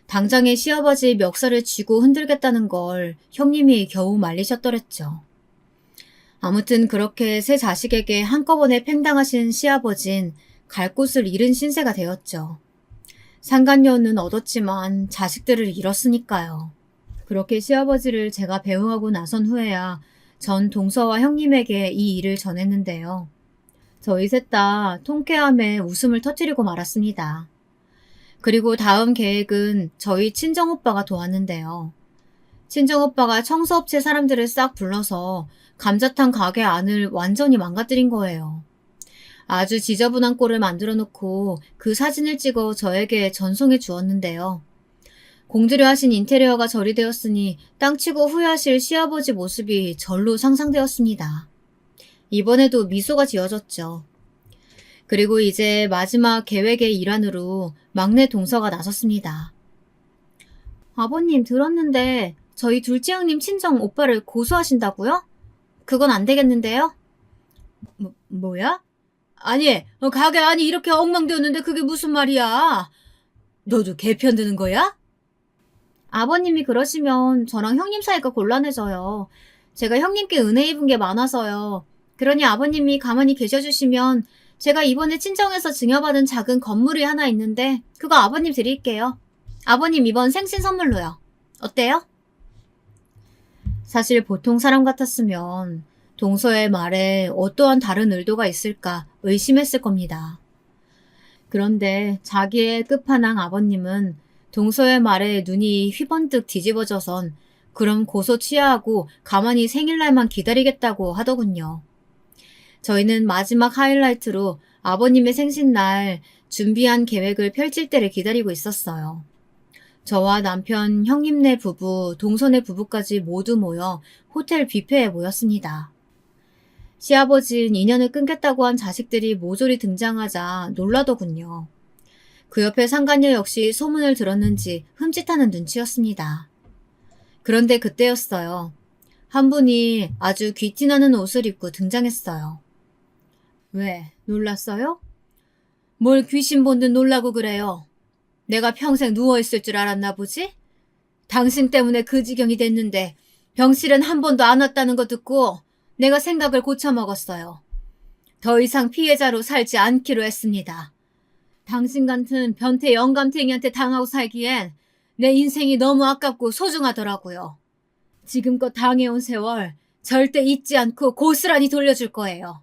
당장에 시아버지의 멱살을 쥐고 흔들겠다는 걸 형님이 겨우 말리셨더랬죠. 아무튼 그렇게 세 자식에게 한꺼번에 팽당하신 시아버진 갈 곳을 잃은 신세가 되었죠. 상간녀는 얻었지만 자식들을 잃었으니까요. 그렇게 시아버지를 제가 배웅하고 나선 후에야 전 동서와 형님에게 이 일을 전했는데요. 저희 셋 다 통쾌함에 웃음을 터뜨리고 말았습니다. 그리고 다음 계획은 저희 친정오빠가 도왔는데요. 친정오빠가 청소업체 사람들을 싹 불러서 감자탕 가게 안을 완전히 망가뜨린 거예요. 아주 지저분한 꼴을 만들어 놓고 그 사진을 찍어 저에게 전송해 주었는데요. 공들여 하신 인테리어가 절이 되었으니 땅치고 후회하실 시아버지 모습이 절로 상상되었습니다. 이번에도 미소가 지어졌죠. 그리고 이제 마지막 계획의 일환으로 막내 동서가 나섰습니다. 아버님 들었는데 저희 둘째 형님 친정 오빠를 고소하신다고요? 그건 안 되겠는데요? 뭐야? 아니, 가게 안이 이렇게 엉망되었는데 그게 무슨 말이야? 너도 개 편드는 거야? 아버님이 그러시면 저랑 형님 사이가 곤란해져요. 제가 형님께 은혜 입은 게 많아서요. 그러니 아버님이 가만히 계셔주시면 제가 이번에 친정에서 증여받은 작은 건물이 하나 있는데 그거 아버님 드릴게요. 아버님 이번 생신 선물로요. 어때요? 사실 보통 사람 같았으면 동서의 말에 어떠한 다른 의도가 있을까 의심했을 겁니다. 그런데 자기의 끝판왕 아버님은 동서의 말에 눈이 휘번뜩 뒤집어져선 그럼 고소 취하하고 가만히 생일날만 기다리겠다고 하더군요. 저희는 마지막 하이라이트로 아버님의 생신날 준비한 계획을 펼칠 때를 기다리고 있었어요. 저와 남편, 형님네 부부, 동서네 부부까지 모두 모여 호텔 뷔페에 모였습니다. 시아버진 인연을 끊겠다고 한 자식들이 모조리 등장하자 놀라더군요. 그 옆에 상간녀 역시 소문을 들었는지 흠칫하는 눈치였습니다. 그런데 그때였어요. 한 분이 아주 귀티나는 옷을 입고 등장했어요. 왜, 놀랐어요? 뭘 귀신 본 듯 놀라고 그래요. 내가 평생 누워있을 줄 알았나 보지? 당신 때문에 그 지경이 됐는데 병실은 한 번도 안 왔다는 거 듣고 내가 생각을 고쳐먹었어요. 더 이상 피해자로 살지 않기로 했습니다. 당신 같은 변태 영감탱이한테 당하고 살기엔 내 인생이 너무 아깝고 소중하더라고요. 지금껏 당해온 세월 절대 잊지 않고 고스란히 돌려줄 거예요.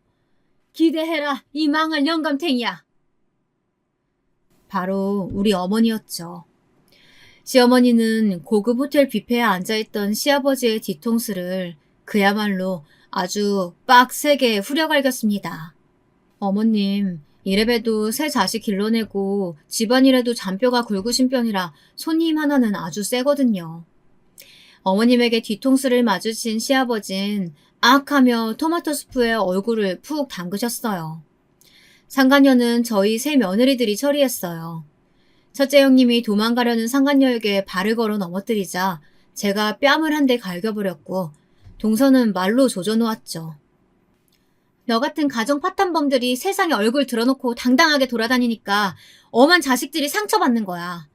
기대해라, 이 망할 영감탱이야. 바로 우리 어머니였죠. 시어머니는 고급 호텔 뷔페에 앉아있던 시아버지의 뒤통수를 그야말로 아주 빡세게 후려갈겼습니다. 어머님, 이래봬도 새 자식 길러내고 집안일에도 잔뼈가 굵으신 편이라 손님 하나는 아주 세거든요. 어머님에게 뒤통수를 맞으신 시아버진 악하며 토마토 수프에 얼굴을 푹 담그셨어요. 상간녀는 저희 세 며느리들이 처리했어요. 첫째 형님이 도망가려는 상간녀에게 발을 걸어 넘어뜨리자 제가 뺨을 한 대 갈겨버렸고 동서는 말로 조져놓았죠. 너 같은 가정 파탄범들이 세상에 얼굴 드러놓고 당당하게 돌아다니니까 엄한 자식들이 상처받는 거야.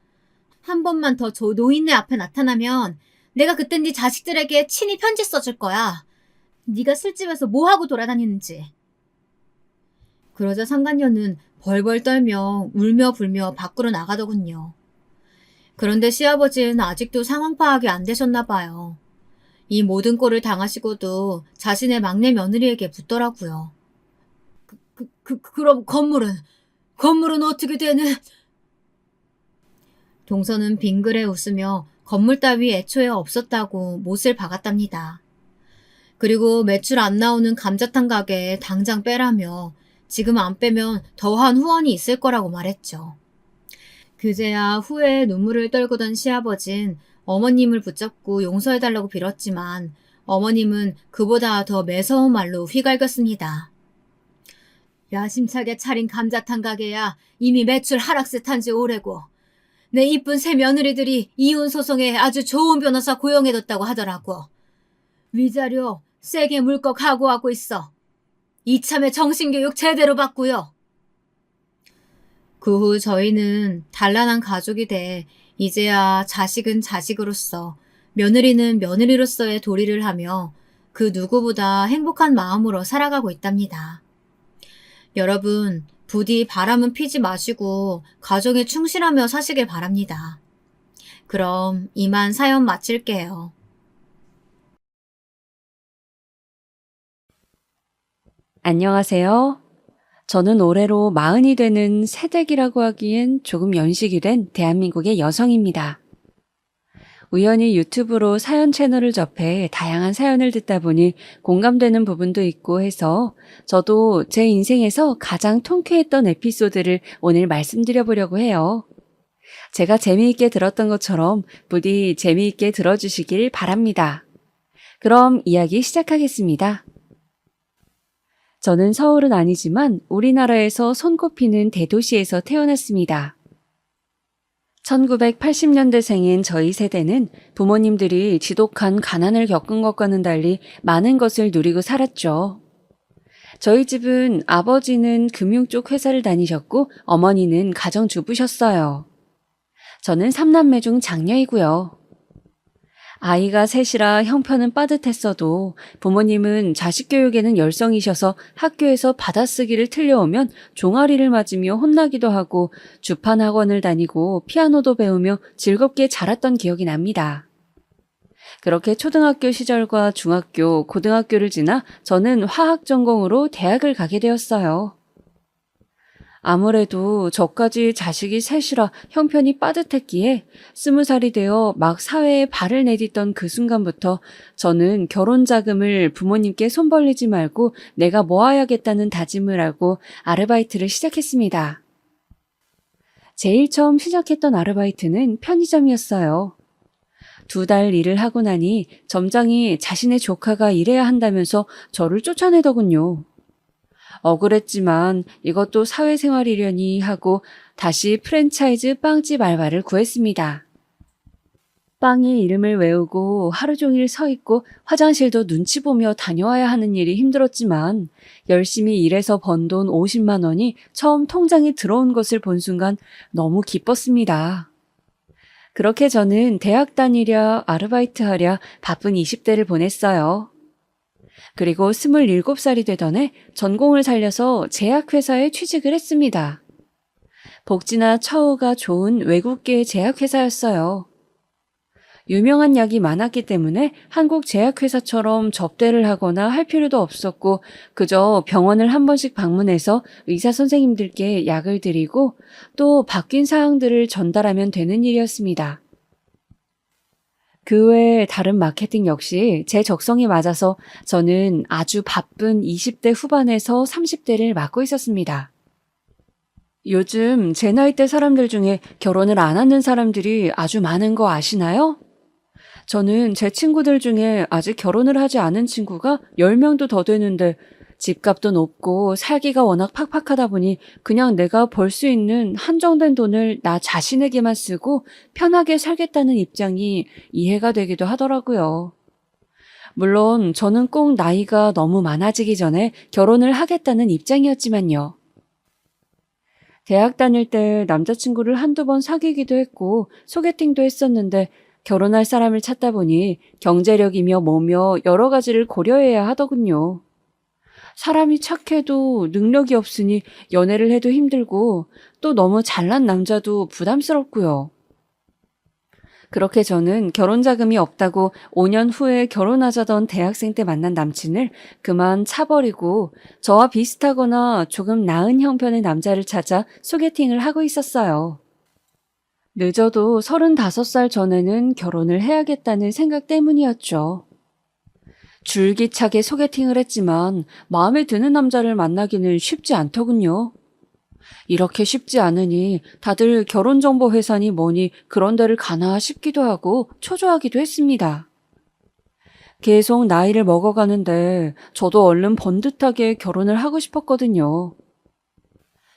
한 번만 더 저 노인네 앞에 나타나면 내가 그땐 네 자식들에게 친히 편지 써줄 거야. 네가 술집에서 뭐하고 돌아다니는지. 그러자 상간녀는 벌벌 떨며 울며 불며 밖으로 나가더군요. 그런데 시아버지는 아직도 상황 파악이 안 되셨나 봐요. 이 모든 꼴을 당하시고도 자신의 막내 며느리에게 묻더라고요. 그럼 건물은 어떻게 되는? 동서는 빙그레 웃으며 건물 따위 애초에 없었다고 못을 박았답니다. 그리고 매출 안 나오는 감자탕 가게에 당장 빼라며 지금 안 빼면 더한 후원이 있을 거라고 말했죠. 그제야 후회의 눈물을 떨구던 시아버진 어머님을 붙잡고 용서해달라고 빌었지만 어머님은 그보다 더 매서운 말로 휘갈겼습니다. 야심차게 차린 감자탕 가게야 이미 매출 하락세 탄 지 오래고 내 이쁜 새 며느리들이 이혼 소송에 아주 좋은 변호사 고용해뒀다고 하더라고. 위자료 세게 물꺽 각오하고 있어. 이참에 정신교육 제대로 받고요. 그 후 저희는 단란한 가족이 돼 이제야 자식은 자식으로서 며느리는 며느리로서의 도리를 하며 그 누구보다 행복한 마음으로 살아가고 있답니다. 여러분, 부디 바람은 피지 마시고 가정에 충실하며 사시길 바랍니다. 그럼 이만 사연 마칠게요. 안녕하세요. 저는 올해로 40이 되는 새댁이라고 하기엔 조금 연식이 된 대한민국의 여성입니다. 우연히 유튜브로 사연 채널을 접해 다양한 사연을 듣다 보니 공감되는 부분도 있고 해서 저도 제 인생에서 가장 통쾌했던 에피소드를 오늘 말씀드려보려고 해요. 제가 재미있게 들었던 것처럼 부디 재미있게 들어주시길 바랍니다. 그럼 이야기 시작하겠습니다. 저는 서울은 아니지만 우리나라에서 손꼽히는 대도시에서 태어났습니다. 1980년대생인 저희 세대는 부모님들이 지독한 가난을 겪은 것과는 달리 많은 것을 누리고 살았죠. 저희 집은 아버지는 금융 쪽 회사를 다니셨고 어머니는 가정주부셨어요. 저는 3남매 중 장녀이고요. 아이가 셋이라 형편은 빠듯했어도 부모님은 자식 교육에는 열성이셔서 학교에서 받아쓰기를 틀려오면 종아리를 맞으며 혼나기도 하고 주판 학원을 다니고 피아노도 배우며 즐겁게 자랐던 기억이 납니다. 그렇게 초등학교 시절과 중학교, 고등학교를 지나 저는 화학 전공으로 대학을 가게 되었어요. 아무래도 저까지 자식이 셋이라 형편이 빠듯했기에 20살이 되어 막 사회에 발을 내딛던 그 순간부터 저는 결혼 자금을 부모님께 손 벌리지 말고 내가 모아야겠다는 다짐을 하고 아르바이트를 시작했습니다. 제일 처음 시작했던 아르바이트는 편의점이었어요. 2달 일을 하고 나니 점장이 자신의 조카가 일해야 한다면서 저를 쫓아내더군요. 억울했지만 이것도 사회생활이려니 하고 다시 프랜차이즈 빵집 알바를 구했습니다. 빵의 이름을 외우고 하루 종일 서 있고 화장실도 눈치 보며 다녀와야 하는 일이 힘들었지만 열심히 일해서 번 돈 50만 원이 처음 통장에 들어온 것을 본 순간 너무 기뻤습니다. 그렇게 저는 대학 다니랴 아르바이트 하랴 바쁜 20대를 보냈어요. 그리고 27살이 되던 해 전공을 살려서 제약회사에 취직을 했습니다. 복지나 처우가 좋은 외국계 제약회사였어요. 유명한 약이 많았기 때문에 한국 제약회사처럼 접대를 하거나 할 필요도 없었고 그저 병원을 한 번씩 방문해서 의사 선생님들께 약을 드리고 또 바뀐 사항들을 전달하면 되는 일이었습니다. 그 외에 다른 마케팅 역시 제 적성에 맞아서 저는 아주 바쁜 20대 후반에서 30대를 맡고 있었습니다. 요즘 제 나이대 사람들 중에 결혼을 안 하는 사람들이 아주 많은 거 아시나요? 저는 제 친구들 중에 아직 결혼을 하지 않은 친구가 10명도 더 되는데 집값도 높고 살기가 워낙 팍팍하다 보니 그냥 내가 벌 수 있는 한정된 돈을 나 자신에게만 쓰고 편하게 살겠다는 입장이 이해가 되기도 하더라고요. 물론 저는 꼭 나이가 너무 많아지기 전에 결혼을 하겠다는 입장이었지만요. 대학 다닐 때 남자친구를 한두 번 사귀기도 했고 소개팅도 했었는데 결혼할 사람을 찾다 보니 경제력이며 뭐며 여러 가지를 고려해야 하더군요. 사람이 착해도 능력이 없으니 연애를 해도 힘들고 또 너무 잘난 남자도 부담스럽고요. 그렇게 저는 결혼 자금이 없다고 5년 후에 결혼하자던 대학생 때 만난 남친을 그만 차버리고 저와 비슷하거나 조금 나은 형편의 남자를 찾아 소개팅을 하고 있었어요. 늦어도 35살 전에는 결혼을 해야겠다는 생각 때문이었죠. 줄기차게 소개팅을 했지만 마음에 드는 남자를 만나기는 쉽지 않더군요. 이렇게 쉽지 않으니 다들 결혼정보회사니 뭐니 그런 데를 가나 싶기도 하고 초조하기도 했습니다. 계속 나이를 먹어가는데 저도 얼른 번듯하게 결혼을 하고 싶었거든요.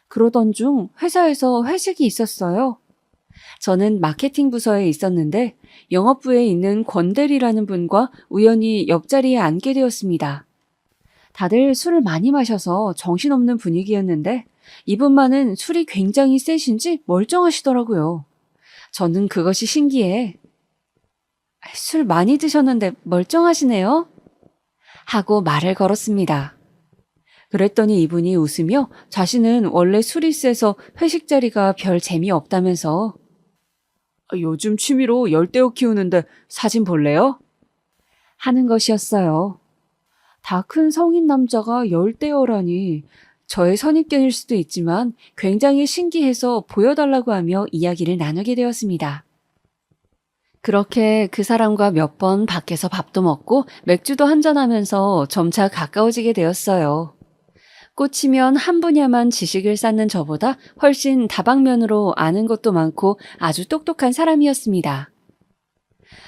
그러던 중 회사에서 회식이 있었어요. 저는 마케팅 부서에 있었는데 영업부에 있는 권대리라는 분과 우연히 옆자리에 앉게 되었습니다. 다들 술을 많이 마셔서 정신없는 분위기였는데 이분만은 술이 굉장히 세신지 멀쩡하시더라고요. 저는 그것이 신기해. 술 많이 드셨는데 멀쩡하시네요? 하고 말을 걸었습니다. 그랬더니 이분이 웃으며 자신은 원래 술이 세서 회식 자리가 별 재미없다면서 요즘 취미로 열대어 키우는데 사진 볼래요? 하는 것이었어요. 다 큰 성인 남자가 열대어라니 저의 선입견일 수도 있지만 굉장히 신기해서 보여달라고 하며 이야기를 나누게 되었습니다. 그렇게 그 사람과 몇 번 밖에서 밥도 먹고 맥주도 한잔하면서 점차 가까워지게 되었어요. 꽂히면 한 분야만 지식을 쌓는 저보다 훨씬 다방면으로 아는 것도 많고 아주 똑똑한 사람이었습니다.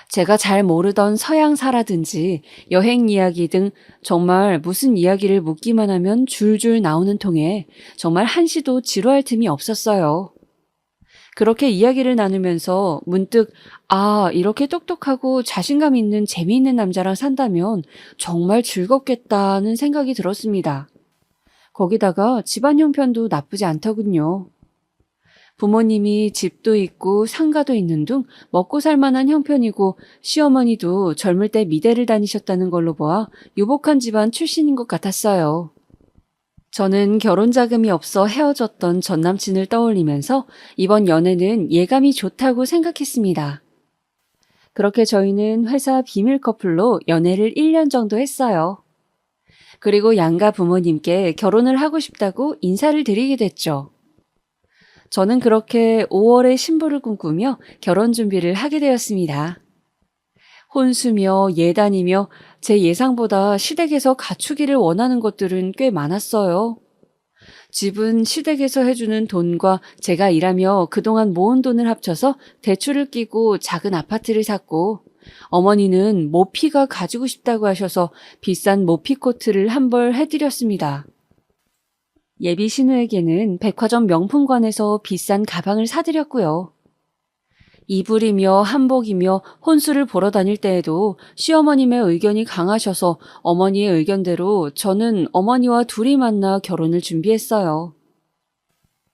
제가 잘 모르던 서양사라든지 여행 이야기 등 정말 무슨 이야기를 묻기만 하면 줄줄 나오는 통에 정말 한시도 지루할 틈이 없었어요. 그렇게 이야기를 나누면서 문득 이렇게 똑똑하고 자신감 있는 재미있는 남자랑 산다면 정말 즐겁겠다는 생각이 들었습니다. 거기다가 집안 형편도 나쁘지 않더군요. 부모님이 집도 있고 상가도 있는 둥 먹고 살 만한 형편이고 시어머니도 젊을 때 미대를 다니셨다는 걸로 보아 유복한 집안 출신인 것 같았어요. 저는 결혼 자금이 없어 헤어졌던 전 남친을 떠올리면서 이번 연애는 예감이 좋다고 생각했습니다. 그렇게 저희는 회사 비밀 커플로 연애를 1년 정도 했어요. 그리고 양가 부모님께 결혼을 하고 싶다고 인사를 드리게 됐죠. 저는 그렇게 5월에 신부를 꿈꾸며 결혼 준비를 하게 되었습니다. 혼수며 예단이며 제 예상보다 시댁에서 갖추기를 원하는 것들은 꽤 많았어요. 집은 시댁에서 해주는 돈과 제가 일하며 그동안 모은 돈을 합쳐서 대출을 끼고 작은 아파트를 샀고 어머니는 모피가 가지고 싶다고 하셔서 비싼 모피 코트를 한 벌 해드렸습니다. 예비 신우에게는 백화점 명품관에서 비싼 가방을 사드렸고요. 이불이며 한복이며 혼수를 보러 다닐 때에도 시어머님의 의견이 강하셔서 어머니의 의견대로 저는 어머니와 둘이 만나 결혼을 준비했어요.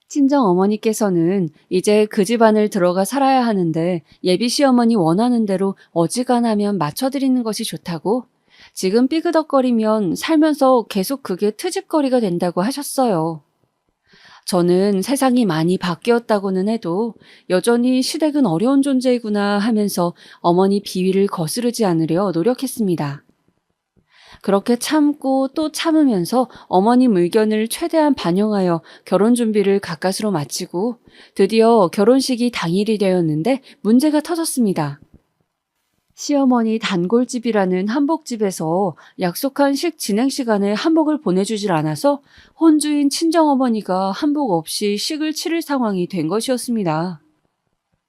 친정 어머니께서는 이제 그 집안을 들어가 살아야 하는데 예비 시어머니 원하는 대로 어지간하면 맞춰드리는 것이 좋다고, 지금 삐그덕거리면 살면서 계속 그게 트집거리가 된다고 하셨어요. 저는 세상이 많이 바뀌었다고는 해도 여전히 시댁은 어려운 존재이구나 하면서 어머니 비위를 거스르지 않으려 노력했습니다. 그렇게 참고 또 참으면서 어머님 의견을 최대한 반영하여 결혼 준비를 가까스로 마치고 드디어 결혼식이 당일이 되었는데 문제가 터졌습니다. 시어머니 단골집이라는 한복집에서 약속한 식 진행 시간에 한복을 보내주질 않아서 혼주인 친정어머니가 한복 없이 식을 치를 상황이 된 것이었습니다.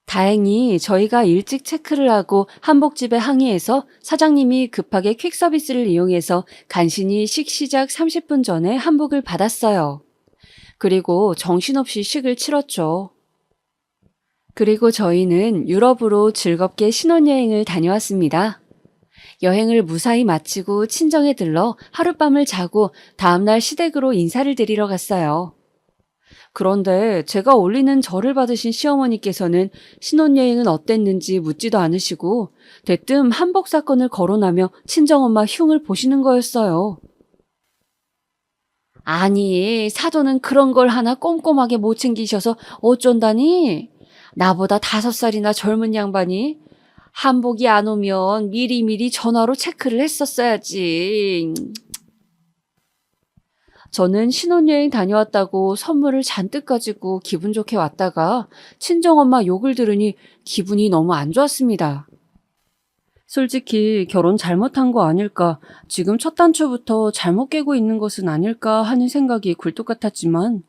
다행히 저희가 일찍 체크를 하고 한복집에 항의해서 사장님이 급하게 퀵 서비스를 이용해서 간신히 식 시작 30분 전에 한복을 받았어요. 그리고 정신없이 식을 치렀죠. 그리고 저희는 유럽으로 즐겁게 신혼여행을 다녀왔습니다. 여행을 무사히 마치고 친정에 들러 하룻밤을 자고 다음날 시댁으로 인사를 드리러 갔어요. 그런데 제가 올리는 절을 받으신 시어머니께서는 신혼여행은 어땠는지 묻지도 않으시고 대뜸 한복 사건을 거론하며 친정엄마 흉을 보시는 거였어요. 아니, 사돈은 그런 걸 하나 꼼꼼하게 못 챙기셔서 어쩐다니? 나보다 5살이나 젊은 양반이 한복이 안 오면 미리미리 전화로 체크를 했었어야지. 저는 신혼여행 다녀왔다고 선물을 잔뜩 가지고 기분 좋게 왔다가 친정엄마 욕을 들으니 기분이 너무 안 좋았습니다. 솔직히 결혼 잘못한 거 아닐까, 지금 첫 단추부터 잘못 깨고 있는 것은 아닐까 하는 생각이 굴뚝 같았지만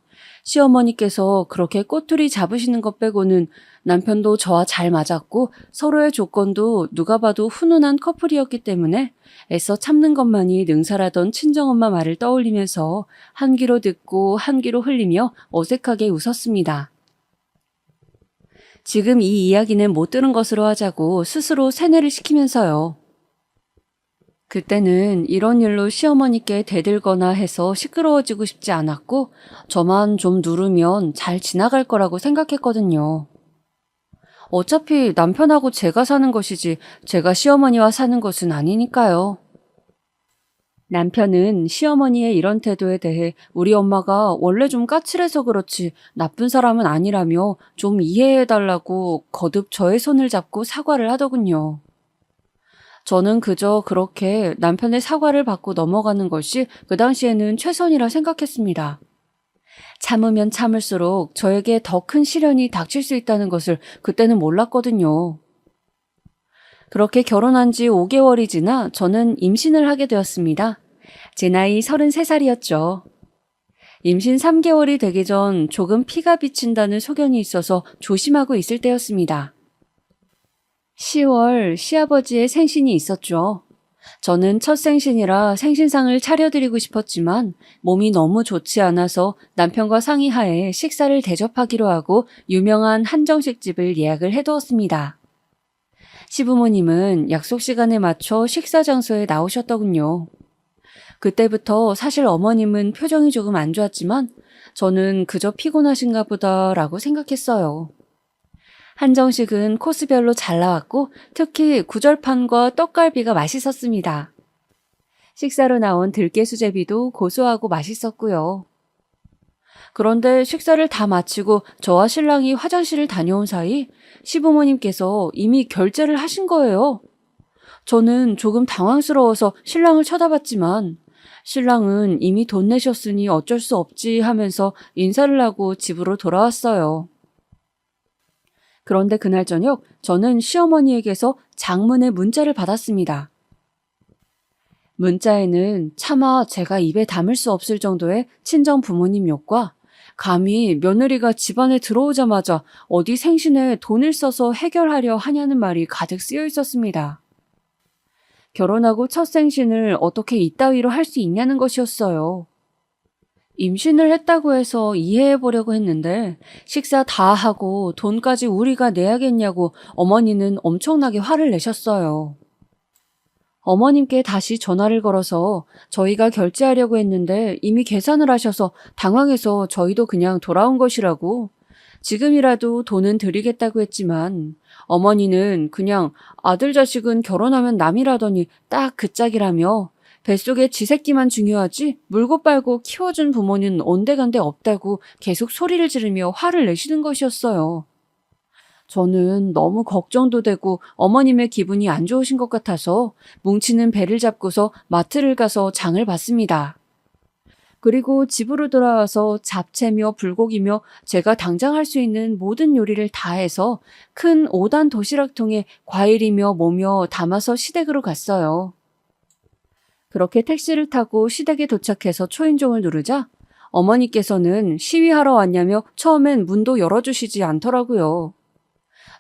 시어머니께서 그렇게 꼬투리 잡으시는 것 빼고는 남편도 저와 잘 맞았고 서로의 조건도 누가 봐도 훈훈한 커플이었기 때문에 애써 참는 것만이 능사라던 친정엄마 말을 떠올리면서 한 귀로 듣고 한 귀로 흘리며 어색하게 웃었습니다. 지금 이 이야기는 못 들은 것으로 하자고 스스로 세뇌를 시키면서요. 그때는 이런 일로 시어머니께 대들거나 해서 시끄러워지고 싶지 않았고 저만 좀 누르면 잘 지나갈 거라고 생각했거든요. 어차피 남편하고 제가 사는 것이지 제가 시어머니와 사는 것은 아니니까요. 남편은 시어머니의 이런 태도에 대해 우리 엄마가 원래 좀 까칠해서 그렇지 나쁜 사람은 아니라며 좀 이해해달라고 거듭 저의 손을 잡고 사과를 하더군요. 저는 그저 그렇게 남편의 사과를 받고 넘어가는 것이 그 당시에는 최선이라 생각했습니다. 참으면 참을수록 저에게 더 큰 시련이 닥칠 수 있다는 것을 그때는 몰랐거든요. 그렇게 결혼한 지 5개월이 지나 저는 임신을 하게 되었습니다. 제 나이 33살이었죠. 임신 3개월이 되기 전 조금 피가 비친다는 소견이 있어서 조심하고 있을 때였습니다. 10월 시아버지의 생신이 있었죠. 저는 첫 생신이라 생신상을 차려드리고 싶었지만 몸이 너무 좋지 않아서 남편과 상의하에 식사를 대접하기로 하고 유명한 한정식집을 예약을 해두었습니다. 시부모님은 약속 시간에 맞춰 식사 장소에 나오셨더군요. 그때부터 사실 어머님은 표정이 조금 안 좋았지만 저는 그저 피곤하신가 보다라고 생각했어요. 한정식은 코스별로 잘 나왔고 특히 구절판과 떡갈비가 맛있었습니다. 식사로 나온 들깨수제비도 고소하고 맛있었고요. 그런데 식사를 다 마치고 저와 신랑이 화장실을 다녀온 사이 시부모님께서 이미 결제를 하신 거예요. 저는 조금 당황스러워서 신랑을 쳐다봤지만 신랑은 이미 돈 내셨으니 어쩔 수 없지 하면서 인사를 하고 집으로 돌아왔어요. 그런데 그날 저녁 저는 시어머니에게서 장문의 문자를 받았습니다. 문자에는 차마 제가 입에 담을 수 없을 정도의 친정 부모님 욕과 감히 며느리가 집안에 들어오자마자 어디 생신에 돈을 써서 해결하려 하냐는 말이 가득 쓰여 있었습니다. 결혼하고 첫 생신을 어떻게 이따위로 할 수 있냐는 것이었어요. 임신을 했다고 해서 이해해보려고 했는데 식사 다 하고 돈까지 우리가 내야겠냐고 어머니는 엄청나게 화를 내셨어요. 어머님께 다시 전화를 걸어서 저희가 결제하려고 했는데 이미 계산을 하셔서 당황해서 저희도 그냥 돌아온 것이라고. 지금이라도 돈은 드리겠다고 했지만 어머니는 그냥 아들 자식은 결혼하면 남이라더니 딱 그 짝이라며 뱃속에 지 새끼만 중요하지 물고 빨고 키워준 부모는 온데간데 없다고 계속 소리를 지르며 화를 내시는 것이었어요. 저는 너무 걱정도 되고 어머님의 기분이 안 좋으신 것 같아서 뭉치는 배를 잡고서 마트를 가서 장을 봤습니다. 그리고 집으로 돌아와서 잡채며 불고기며 제가 당장 할 수 있는 모든 요리를 다 해서 큰 5단 도시락통에 과일이며 뭐며 담아서 시댁으로 갔어요. 그렇게 택시를 타고 시댁에 도착해서 초인종을 누르자 어머니께서는 시위하러 왔냐며 처음엔 문도 열어주시지 않더라고요.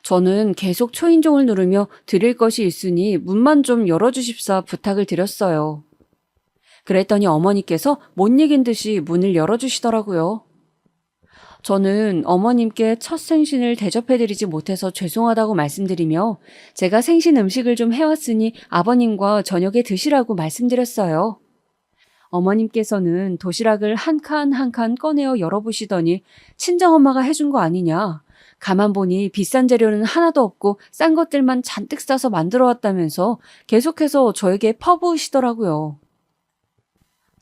저는 계속 초인종을 누르며 드릴 것이 있으니 문만 좀 열어주십사 부탁을 드렸어요. 그랬더니 어머니께서 못 이긴 듯이 문을 열어주시더라고요. 저는 어머님께 첫 생신을 대접해드리지 못해서 죄송하다고 말씀드리며 제가 생신 음식을 좀 해왔으니 아버님과 저녁에 드시라고 말씀드렸어요. 어머님께서는 도시락을 한 칸 한 칸 꺼내어 열어보시더니 친정엄마가 해준 거 아니냐. 가만 보니 비싼 재료는 하나도 없고 싼 것들만 잔뜩 싸서 만들어 왔다면서 계속해서 저에게 퍼부으시더라고요.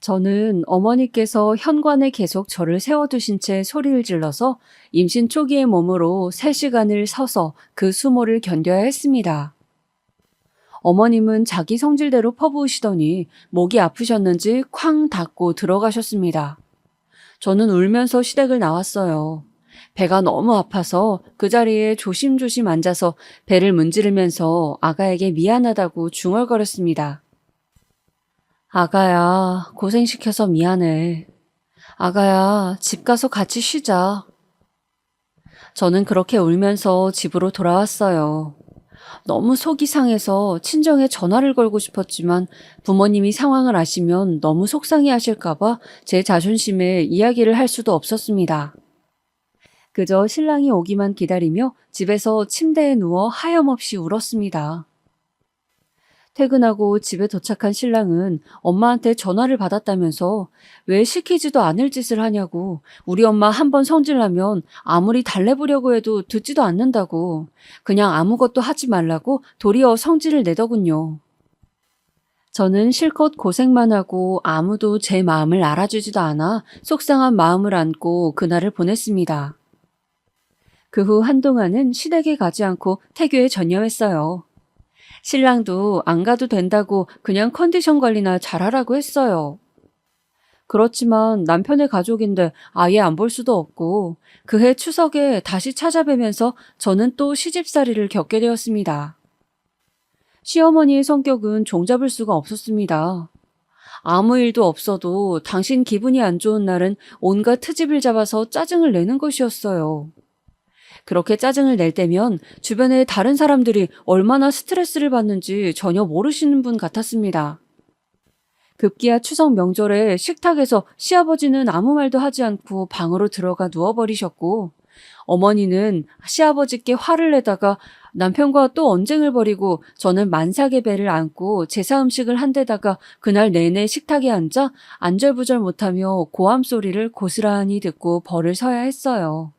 저는 어머니께서 현관에 계속 저를 세워두신 채 소리를 질러서 임신 초기의 몸으로 3시간을 서서 그 수모를 견뎌야 했습니다. 어머님은 자기 성질대로 퍼부으시더니 목이 아프셨는지 쾅 닫고 들어가셨습니다. 저는 울면서 시댁을 나왔어요. 배가 너무 아파서 그 자리에 조심조심 앉아서 배를 문지르면서 아가에게 미안하다고 중얼거렸습니다. 아가야, 고생시켜서 미안해. 아가야, 집 가서 같이 쉬자. 저는 그렇게 울면서 집으로 돌아왔어요. 너무 속이 상해서 친정에 전화를 걸고 싶었지만 부모님이 상황을 아시면 너무 속상해 하실까봐 제 자존심에 이야기를 할 수도 없었습니다. 그저 신랑이 오기만 기다리며 집에서 침대에 누워 하염없이 울었습니다. 퇴근하고 집에 도착한 신랑은 엄마한테 전화를 받았다면서 왜 시키지도 않을 짓을 하냐고, 우리 엄마 한번 성질나면 아무리 달래보려고 해도 듣지도 않는다고, 그냥 아무것도 하지 말라고 도리어 성질을 내더군요. 저는 실컷 고생만 하고 아무도 제 마음을 알아주지도 않아 속상한 마음을 안고 그날을 보냈습니다. 그 후 한동안은 시댁에 가지 않고 태교에 전념했어요. 신랑도 안 가도 된다고 그냥 컨디션 관리나 잘하라고 했어요. 그렇지만 남편의 가족인데 아예 안 볼 수도 없고 그해 추석에 다시 찾아뵈면서 저는 또 시집살이를 겪게 되었습니다. 시어머니의 성격은 종잡을 수가 없었습니다. 아무 일도 없어도 당신 기분이 안 좋은 날은 온갖 트집을 잡아서 짜증을 내는 것이었어요. 그렇게 짜증을 낼 때면 주변에 다른 사람들이 얼마나 스트레스를 받는지 전혀 모르시는 분 같았습니다. 급기야 추석 명절에 식탁에서 시아버지는 아무 말도 하지 않고 방으로 들어가 누워버리셨고 어머니는 시아버지께 화를 내다가 남편과 또 언쟁을 벌이고 저는 만삭의 배를 안고 제사 음식을 한 데다가 그날 내내 식탁에 앉아 안절부절 못하며 고함 소리를 고스란히 듣고 벌을 서야 했어요.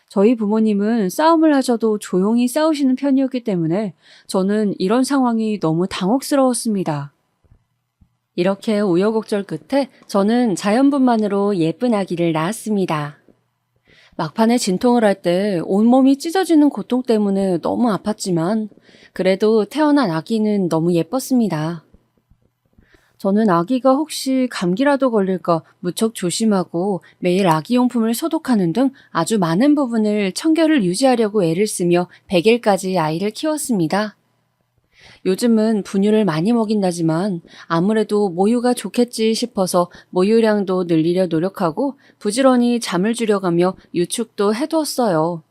저희 부모님은 싸움을 하셔도 조용히 싸우시는 편이었기 때문에 저는 이런 상황이 너무 당혹스러웠습니다. 이렇게 우여곡절 끝에 저는 자연분만으로 예쁜 아기를 낳았습니다. 막판에 진통을 할 때 온몸이 찢어지는 고통 때문에 너무 아팠지만 그래도 태어난 아기는 너무 예뻤습니다. 저는 아기가 혹시 감기라도 걸릴까 무척 조심하고 매일 아기용품을 소독하는 등 아주 많은 부분을 청결을 유지하려고 애를 쓰며 100일까지 아이를 키웠습니다. 요즘은 분유를 많이 먹인다지만 아무래도 모유가 좋겠지 싶어서 모유량도 늘리려 노력하고 부지런히 잠을 줄여가며 유축도 해두었어요.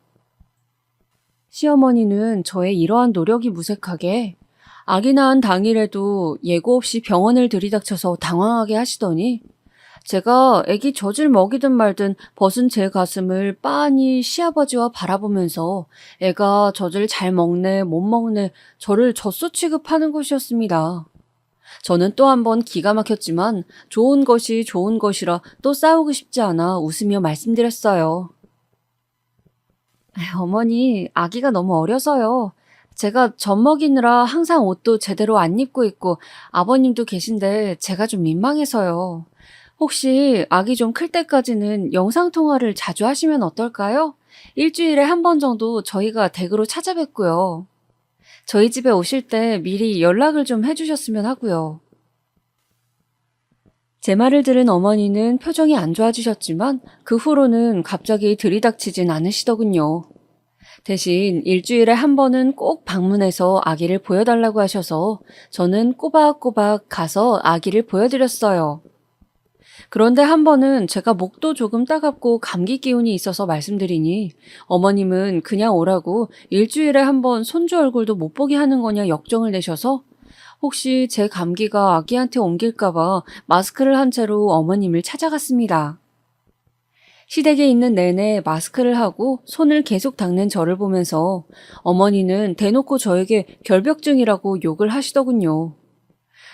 시어머니는 저의 이러한 노력이 무색하게 아기 낳은 당일에도 예고 없이 병원을 들이닥쳐서 당황하게 하시더니 제가 애기 젖을 먹이든 말든 벗은 제 가슴을 빤히 시아버지와 바라보면서 애가 젖을 잘 먹네, 못 먹네, 저를 젖소 취급하는 것이었습니다. 저는 또 한 번 기가 막혔지만 좋은 것이 좋은 것이라 또 싸우고 싶지 않아 웃으며 말씀드렸어요. 어머니, 아기가 너무 어려서요. 제가 젖 먹이느라 항상 옷도 제대로 안 입고 있고 아버님도 계신데 제가 좀 민망해서요. 혹시 아기 좀 클 때까지는 영상통화를 자주 하시면 어떨까요? 일주일에 한 번 정도 저희가 댁으로 찾아뵙고요. 저희 집에 오실 때 미리 연락을 좀 해주셨으면 하고요. 제 말을 들은 어머니는 표정이 안 좋아지셨지만 그 후로는 갑자기 들이닥치진 않으시더군요. 대신 일주일에 한 번은 꼭 방문해서 아기를 보여달라고 하셔서 저는 꼬박꼬박 가서 아기를 보여드렸어요. 그런데 한 번은 제가 목도 조금 따갑고 감기 기운이 있어서 말씀드리니 어머님은 그냥 오라고 일주일에 한 번 손주 얼굴도 못 보게 하는 거냐 역정을 내셔서 혹시 제 감기가 아기한테 옮길까봐 마스크를 한 채로 어머님을 찾아갔습니다. 시댁에 있는 내내 마스크를 하고 손을 계속 닦는 저를 보면서 어머니는 대놓고 저에게 결벽증이라고 욕을 하시더군요.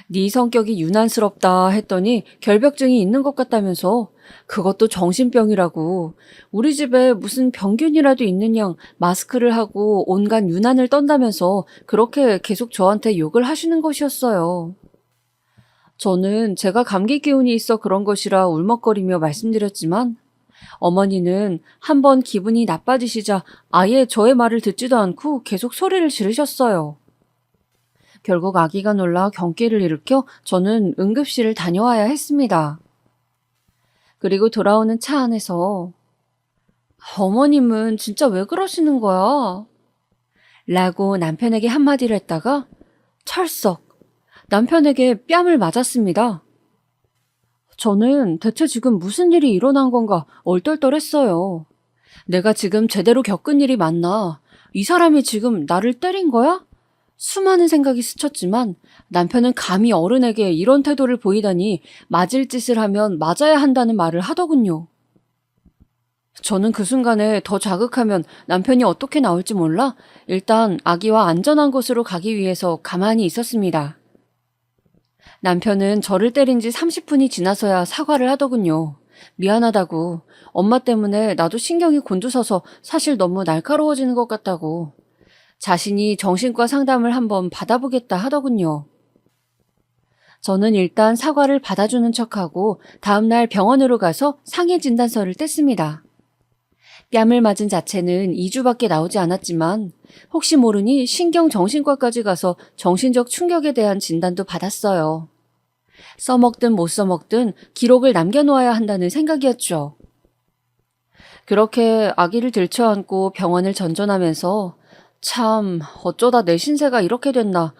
네 성격이 유난스럽다 했더니 결벽증이 있는 것 같다면서 그것도 정신병이라고 우리 집에 무슨 병균이라도 있는 양 마스크를 하고 온갖 유난을 떤다면서 그렇게 계속 저한테 욕을 하시는 것이었어요. 저는 제가 감기 기운이 있어 그런 것이라 울먹거리며 말씀드렸지만 어머니는 한번 기분이 나빠지시자 아예 저의 말을 듣지도 않고 계속 소리를 지르셨어요. 결국 아기가 놀라 경기를 일으켜 저는 응급실을 다녀와야 했습니다. 그리고 돌아오는 차 안에서 어머님은 진짜 왜 그러시는 거야? 라고 남편에게 한마디를 했다가 철썩 남편에게 뺨을 맞았습니다. 저는 대체 지금 무슨 일이 일어난 건가 얼떨떨했어요. 내가 지금 제대로 겪은 일이 맞나? 이 사람이 지금 나를 때린 거야? 수많은 생각이 스쳤지만 남편은 감히 어른에게 이런 태도를 보이다니 맞을 짓을 하면 맞아야 한다는 말을 하더군요. 저는 그 순간에 더 자극하면 남편이 어떻게 나올지 몰라 일단 아기와 안전한 곳으로 가기 위해서 가만히 있었습니다. 남편은 저를 때린 지 30분이 지나서야 사과를 하더군요. 미안하다고. 엄마 때문에 나도 신경이 곤두서서 사실 너무 날카로워지는 것 같다고. 자신이 정신과 상담을 한번 받아보겠다 하더군요. 저는 일단 사과를 받아주는 척하고 다음날 병원으로 가서 상해 진단서를 뗐습니다. 뺨을 맞은 자체는 2주밖에 나오지 않았지만 혹시 모르니 신경정신과까지 가서 정신적 충격에 대한 진단도 받았어요. 써먹든 못 써먹든 기록을 남겨놓아야 한다는 생각이었죠. 그렇게 아기를 들쳐안고 병원을 전전하면서 참 어쩌다 내 신세가 이렇게 됐나.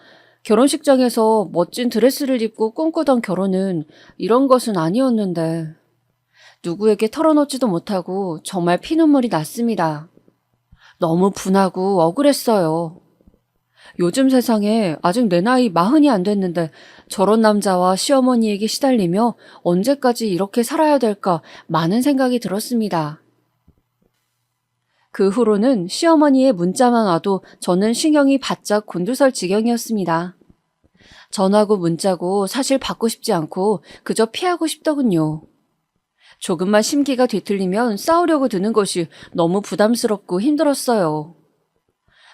결혼식장에서 멋진 드레스를 입고 꿈꾸던 결혼은 이런 것은 아니었는데 누구에게 털어놓지도 못하고 정말 피눈물이 났습니다. 너무 분하고 억울했어요. 요즘 세상에 아직 내 나이 40이 안 됐는데 저런 남자와 시어머니에게 시달리며 언제까지 이렇게 살아야 될까 많은 생각이 들었습니다. 그 후로는 시어머니의 문자만 와도 저는 신경이 바짝 곤두설 지경이었습니다. 전화고 문자고 사실 받고 싶지 않고 그저 피하고 싶더군요. 조금만 심기가 뒤틀리면 싸우려고 드는 것이 너무 부담스럽고 힘들었어요.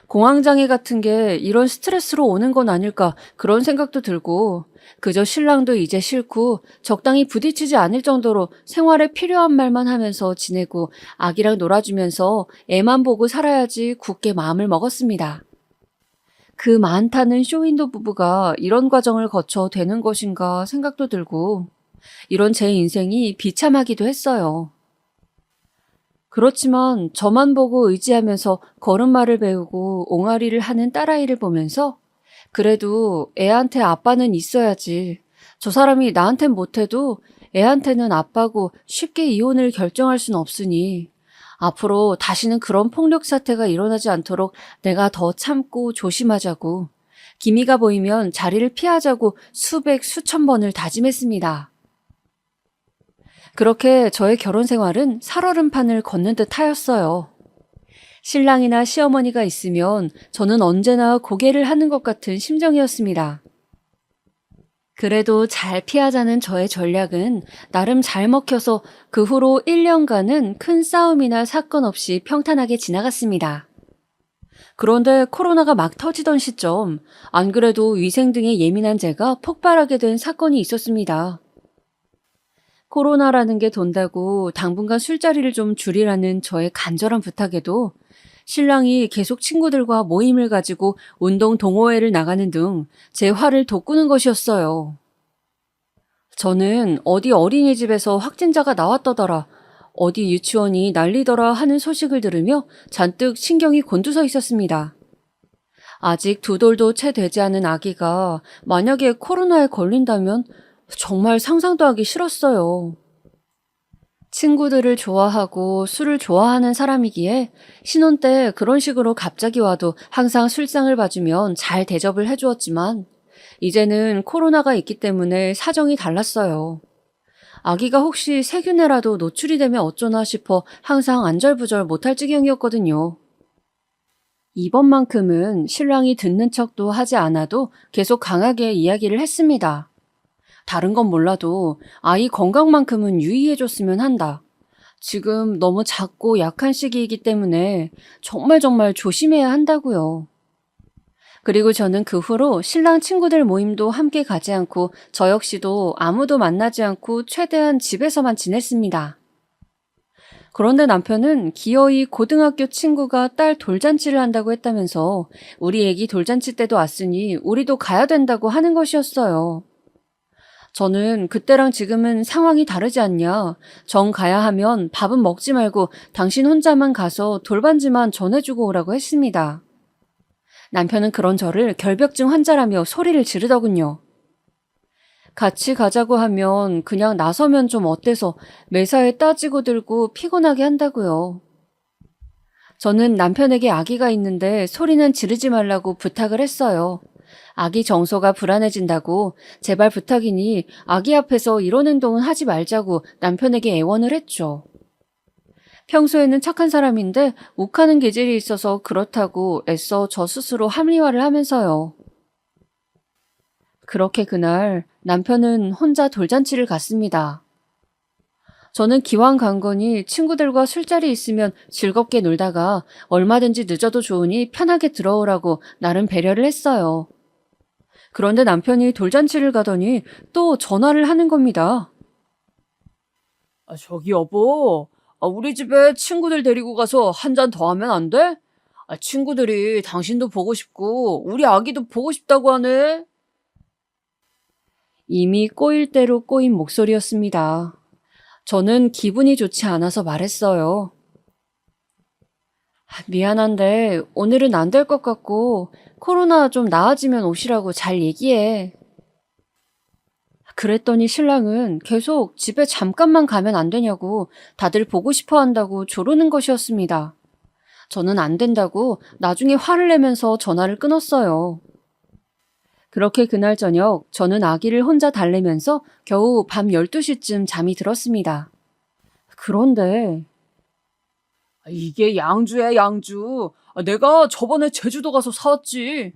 공황장애 같은 게 이런 스트레스로 오는 건 아닐까 그런 생각도 들고 그저 신랑도 이제 싫고 적당히 부딪히지 않을 정도로 생활에 필요한 말만 하면서 지내고 아기랑 놀아주면서 애만 보고 살아야지 굳게 마음을 먹었습니다. 그 많다는 쇼윈도 부부가 이런 과정을 거쳐 되는 것인가 생각도 들고 이런 제 인생이 비참하기도 했어요. 그렇지만 저만 보고 의지하면서 걸음마를 배우고 옹알이를 하는 딸아이를 보면서 그래도 애한테 아빠는 있어야지. 저 사람이 나한텐 못해도 애한테는 아빠고 쉽게 이혼을 결정할 순 없으니 앞으로 다시는 그런 폭력 사태가 일어나지 않도록 내가 더 참고 조심하자고 기미가 보이면 자리를 피하자고 수백 수천 번을 다짐했습니다. 그렇게 저의 결혼 생활은 살얼음판을 걷는 듯 하였어요. 신랑이나 시어머니가 있으면 저는 언제나 고개를 하는 것 같은 심정이었습니다. 그래도 잘 피하자는 저의 전략은 나름 잘 먹혀서 그 후로 1년간은 큰 싸움이나 사건 없이 평탄하게 지나갔습니다. 그런데 코로나가 막 터지던 시점, 안 그래도 위생 등에 예민한 제가 폭발하게 된 사건이 있었습니다. 코로나라는 게 돈다고 당분간 술자리를 좀 줄이라는 저의 간절한 부탁에도 신랑이 계속 친구들과 모임을 가지고 운동 동호회를 나가는 등 제 화를 돋구는 것이었어요. 저는 어디 어린이집에서 확진자가 나왔더더라, 어디 유치원이 난리더라 하는 소식을 들으며 잔뜩 신경이 곤두서 있었습니다. 아직 2돌도 채 되지 않은 아기가 만약에 코로나에 걸린다면 정말 상상도 하기 싫었어요. 친구들을 좋아하고 술을 좋아하는 사람이기에 신혼 때 그런 식으로 갑자기 와도 항상 술상을 봐주면 잘 대접을 해주었지만 이제는 코로나가 있기 때문에 사정이 달랐어요. 아기가 혹시 세균에라도 노출이 되면 어쩌나 싶어 항상 안절부절 못할 지경이었거든요. 이번만큼은 신랑이 듣는 척도 하지 않아도 계속 강하게 이야기를 했습니다. 다른 건 몰라도 아이 건강만큼은 유의해줬으면 한다. 지금 너무 작고 약한 시기이기 때문에 정말 조심해야 한다고요. 그리고 저는 그 후로 신랑 친구들 모임도 함께 가지 않고 저 역시도 아무도 만나지 않고 최대한 집에서만 지냈습니다. 그런데 남편은 기어이 고등학교 친구가 딸 돌잔치를 한다고 했다면서 우리 애기 돌잔치 때도 왔으니 우리도 가야 된다고 하는 것이었어요. 저는 그때랑 지금은 상황이 다르지 않냐. 정 가야 하면 밥은 먹지 말고 당신 혼자만 가서 돌반지만 전해주고 오라고 했습니다. 남편은 그런 저를 결벽증 환자라며 소리를 지르더군요. 같이 가자고 하면 그냥 나서면 좀 어때서 매사에 따지고 들고 피곤하게 한다고요. 저는 남편에게 아기가 있는데 소리는 지르지 말라고 부탁을 했어요. 아기 정서가 불안해진다고 제발 부탁이니 아기 앞에서 이런 행동은 하지 말자고 남편에게 애원을 했죠. 평소에는 착한 사람인데 욱하는 기질이 있어서 그렇다고 애써 저 스스로 합리화를 하면서요. 그렇게 그날 남편은 혼자 돌잔치를 갔습니다. 저는 기왕 간 거니 친구들과 술자리 있으면 즐겁게 놀다가 얼마든지 늦어도 좋으니 편하게 들어오라고 나름 배려를 했어요. 그런데 남편이 돌잔치를 가더니 또 전화를 하는 겁니다. 저기 여보, 우리 집에 친구들 데리고 가서 한 잔 더 하면 안 돼? 친구들이 당신도 보고 싶고 우리 아기도 보고 싶다고 하네. 이미 꼬일 대로 꼬인 목소리였습니다. 저는 기분이 좋지 않아서 말했어요. 미안한데 오늘은 안 될 것 같고 코로나 좀 나아지면 오시라고 잘 얘기해. 그랬더니 신랑은 계속 집에 잠깐만 가면 안 되냐고 다들 보고 싶어 한다고 조르는 것이었습니다. 저는 안 된다고 나중에 화를 내면서 전화를 끊었어요. 그렇게 그날 저녁 저는 아기를 혼자 달래면서 겨우 밤 12시쯤 잠이 들었습니다. 그런데 이게 양주야, 양주. 내가 저번에 제주도 가서 사왔지.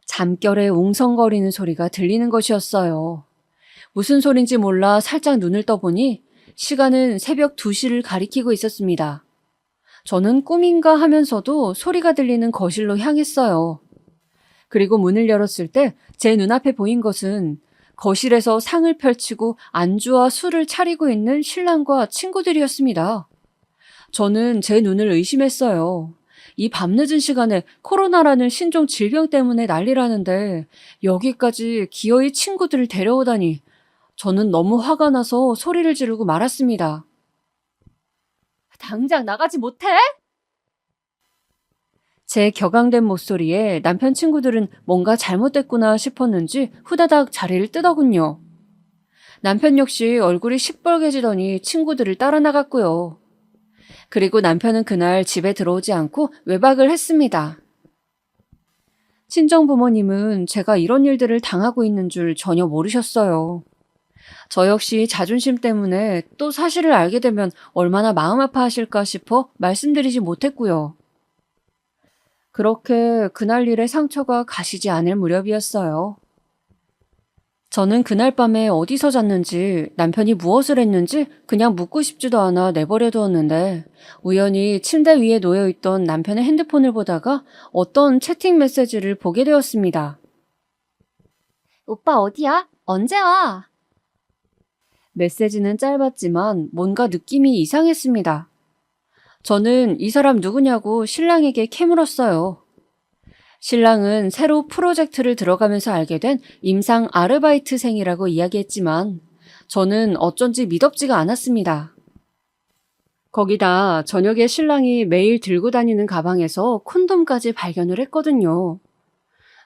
잠결에 웅성거리는 소리가 들리는 것이었어요. 무슨 소린지 몰라 살짝 눈을 떠보니 시간은 새벽 2시를 가리키고 있었습니다. 저는 꿈인가 하면서도 소리가 들리는 거실로 향했어요. 그리고 문을 열었을 때 제 눈앞에 보인 것은 거실에서 상을 펼치고 안주와 술을 차리고 있는 신랑과 친구들이었습니다. 저는 제 눈을 의심했어요. 이 밤늦은 시간에 코로나라는 신종 질병 때문에 난리라는데 여기까지 기어이 친구들을 데려오다니 저는 너무 화가 나서 소리를 지르고 말았습니다. 당장 나가지 못해? 제 격앙된 목소리에 남편 친구들은 뭔가 잘못됐구나 싶었는지 후다닥 자리를 뜨더군요. 남편 역시 얼굴이 시뻘개지더니 친구들을 따라 나갔고요. 그리고 남편은 그날 집에 들어오지 않고 외박을 했습니다. 친정 부모님은 제가 이런 일들을 당하고 있는 줄 전혀 모르셨어요. 저 역시 자존심 때문에 또 사실을 알게 되면 얼마나 마음 아파하실까 싶어 말씀드리지 못했고요. 그렇게 그날 일의 상처가 가시지 않을 무렵이었어요. 저는 그날 밤에 어디서 잤는지, 남편이 무엇을 했는지 그냥 묻고 싶지도 않아 내버려 두었는데, 우연히 침대 위에 놓여있던 남편의 핸드폰을 보다가 어떤 채팅 메시지를 보게 되었습니다. 오빠 어디야? 언제 와? 메시지는 짧았지만 뭔가 느낌이 이상했습니다. 저는 이 사람 누구냐고 신랑에게 캐물었어요. 신랑은 새로 프로젝트를 들어가면서 알게 된 임상 아르바이트생이라고 이야기했지만 저는 어쩐지 믿업지가 않았습니다. 거기다 저녁에 신랑이 매일 들고 다니는 가방에서 콘돔까지 발견을 했거든요.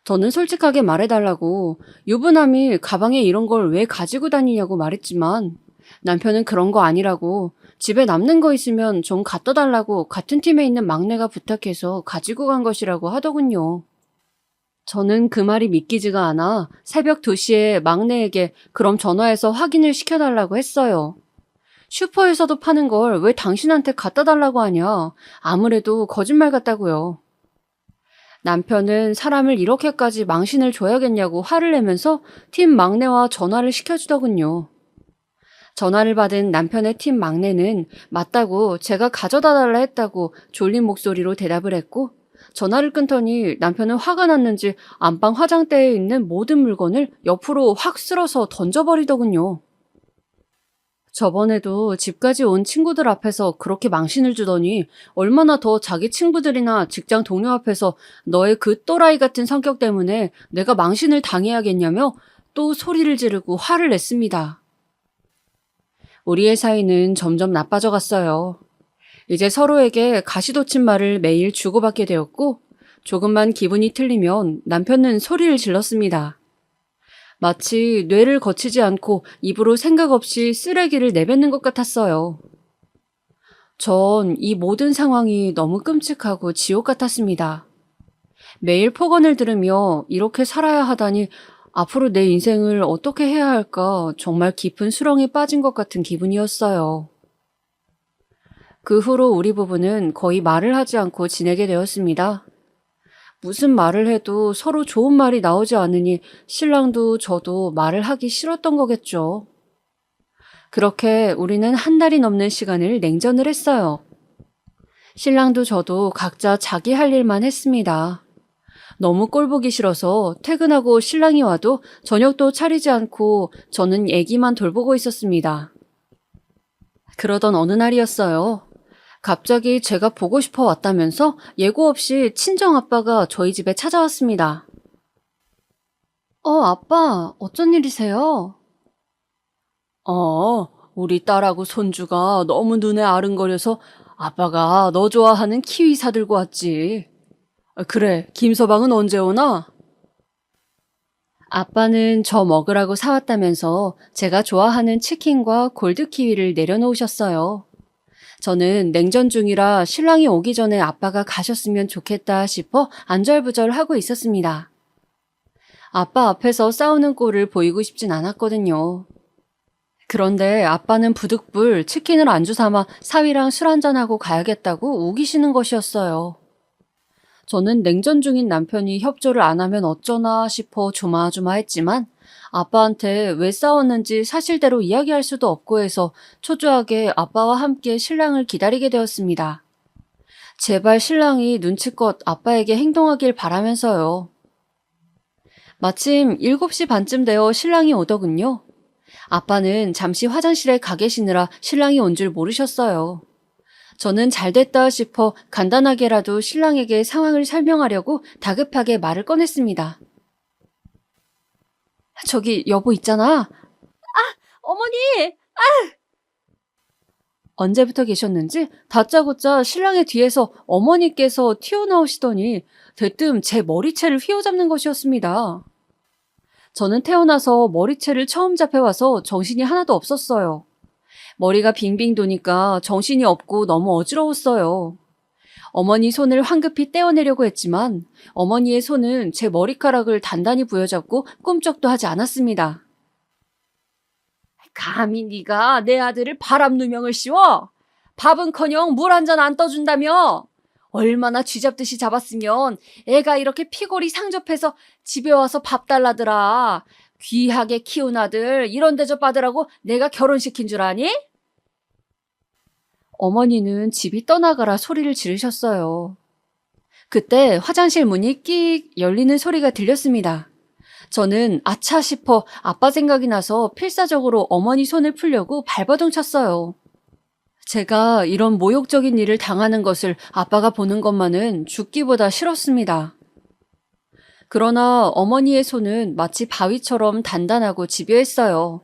저는 솔직하게 말해달라고 유부남이 가방에 이런 걸 왜 가지고 다니냐고 말했지만 남편은 그런 거 아니라고 집에 남는 거 있으면 좀 갖다 달라고 같은 팀에 있는 막내가 부탁해서 가지고 간 것이라고 하더군요. 저는 그 말이 믿기지가 않아 새벽 2시에 막내에게 그럼 전화해서 확인을 시켜달라고 했어요. 슈퍼에서도 파는 걸 왜 당신한테 갖다 달라고 하냐. 아무래도 거짓말 같다고요. 남편은 사람을 이렇게까지 망신을 줘야겠냐고 화를 내면서 팀 막내와 전화를 시켜주더군요. 전화를 받은 남편의 팀 막내는 맞다고 제가 가져다 달라 했다고 졸린 목소리로 대답을 했고 전화를 끊더니 남편은 화가 났는지 안방 화장대에 있는 모든 물건을 옆으로 확 쓸어서 던져버리더군요. 저번에도 집까지 온 친구들 앞에서 그렇게 망신을 주더니 얼마나 더 자기 친구들이나 직장 동료 앞에서 너의 그 또라이 같은 성격 때문에 내가 망신을 당해야겠냐며 또 소리를 지르고 화를 냈습니다. 우리의 사이는 점점 나빠져 갔어요. 이제 서로에게 가시돋친 말을 매일 주고받게 되었고 조금만 기분이 틀리면 남편은 소리를 질렀습니다. 마치 뇌를 거치지 않고 입으로 생각 없이 쓰레기를 내뱉는 것 같았어요. 전 이 모든 상황이 너무 끔찍하고 지옥 같았습니다. 매일 폭언을 들으며 이렇게 살아야 하다니 앞으로 내 인생을 어떻게 해야 할까 정말 깊은 수렁에 빠진 것 같은 기분이었어요. 그 후로 우리 부부는 거의 말을 하지 않고 지내게 되었습니다. 무슨 말을 해도 서로 좋은 말이 나오지 않으니 신랑도 저도 말을 하기 싫었던 거겠죠. 그렇게 우리는 한 달이 넘는 시간을 냉전을 했어요. 신랑도 저도 각자 자기 할 일만 했습니다. 너무 꼴보기 싫어서 퇴근하고 신랑이 와도 저녁도 차리지 않고 저는 애기만 돌보고 있었습니다. 그러던 어느 날이었어요. 갑자기 제가 보고 싶어 왔다면서 예고 없이 친정아빠가 저희 집에 찾아왔습니다. 아빠, 어쩐 일이세요? 우리 딸하고 손주가 너무 눈에 아른거려서 아빠가 너 좋아하는 키위 사들고 왔지. 그래, 김서방은 언제 오나? 아빠는 저 먹으라고 사왔다면서 제가 좋아하는 치킨과 골드키위를 내려놓으셨어요. 저는 냉전 중이라 신랑이 오기 전에 아빠가 가셨으면 좋겠다 싶어 안절부절하고 있었습니다. 아빠 앞에서 싸우는 꼴을 보이고 싶진 않았거든요. 그런데 아빠는 부득불 치킨을 안주 삼아 사위랑 술 한잔하고 가야겠다고 우기시는 것이었어요. 저는 냉전 중인 남편이 협조를 안 하면 어쩌나 싶어 조마조마했지만 아빠한테 왜 싸웠는지 사실대로 이야기할 수도 없고 해서 초조하게 아빠와 함께 신랑을 기다리게 되었습니다. 제발 신랑이 눈치껏 아빠에게 행동하길 바라면서요. 마침 7시 반쯤 되어 신랑이 오더군요. 아빠는 잠시 화장실에 가 계시느라 신랑이 온 줄 모르셨어요. 저는 잘됐다 싶어 간단하게라도 신랑에게 상황을 설명하려고 다급하게 말을 꺼냈습니다. 저기 여보 있잖아. 어머니! 언제부터 계셨는지 다짜고짜 신랑의 뒤에서 어머니께서 튀어나오시더니 대뜸 제 머리채를 휘어잡는 것이었습니다. 저는 태어나서 머리채를 처음 잡혀와서 정신이 하나도 없었어요. 머리가 빙빙 도니까 정신이 없고 너무 어지러웠어요. 어머니 손을 황급히 떼어내려고 했지만 어머니의 손은 제 머리카락을 단단히 부여잡고 꿈쩍도 하지 않았습니다. 감히 네가 내 아들을 바람 누명을 씌워? 밥은커녕 물 한 잔 안 떠준다며? 얼마나 쥐잡듯이 잡았으면 애가 이렇게 피골이 상접해서 집에 와서 밥 달라더라. 귀하게 키운 아들 이런 대접 받으라고 내가 결혼시킨 줄 아니? 어머니는 집이 떠나가라 소리를 지르셨어요. 그때 화장실 문이 끽 열리는 소리가 들렸습니다. 저는 아차 싶어 아빠 생각이 나서 필사적으로 어머니 손을 풀려고 발버둥 쳤어요. 제가 이런 모욕적인 일을 당하는 것을 아빠가 보는 것만은 죽기보다 싫었습니다. 그러나 어머니의 손은 마치 바위처럼 단단하고 집요했어요.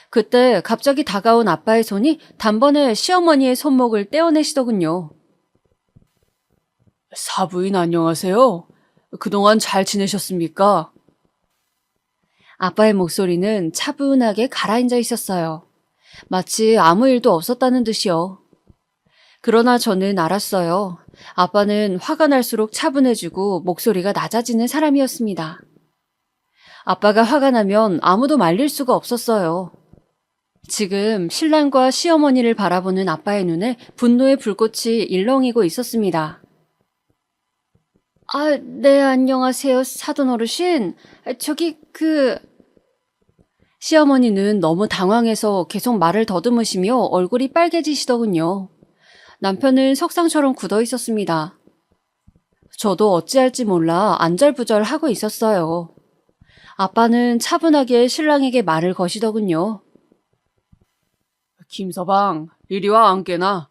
그때 갑자기 다가온 아빠의 손이 단번에 시어머니의 손목을 떼어내시더군요. 사부인 안녕하세요. 그동안 잘 지내셨습니까? 아빠의 목소리는 차분하게 가라앉아 있었어요. 마치 아무 일도 없었다는 듯이요. 그러나 저는 알았어요. 아빠는 화가 날수록 차분해지고 목소리가 낮아지는 사람이었습니다. 아빠가 화가 나면 아무도 말릴 수가 없었어요. 지금 신랑과 시어머니를 바라보는 아빠의 눈에 분노의 불꽃이 일렁이고 있었습니다. 아, 네, 안녕하세요, 사돈 어르신. 시어머니는 너무 당황해서 계속 말을 더듬으시며 얼굴이 빨개지시더군요. 남편은 석상처럼 굳어 있었습니다. 저도 어찌할지 몰라 안절부절하고 있었어요. 아빠는 차분하게 신랑에게 말을 거시더군요. 김서방, 이리 와 앉게나.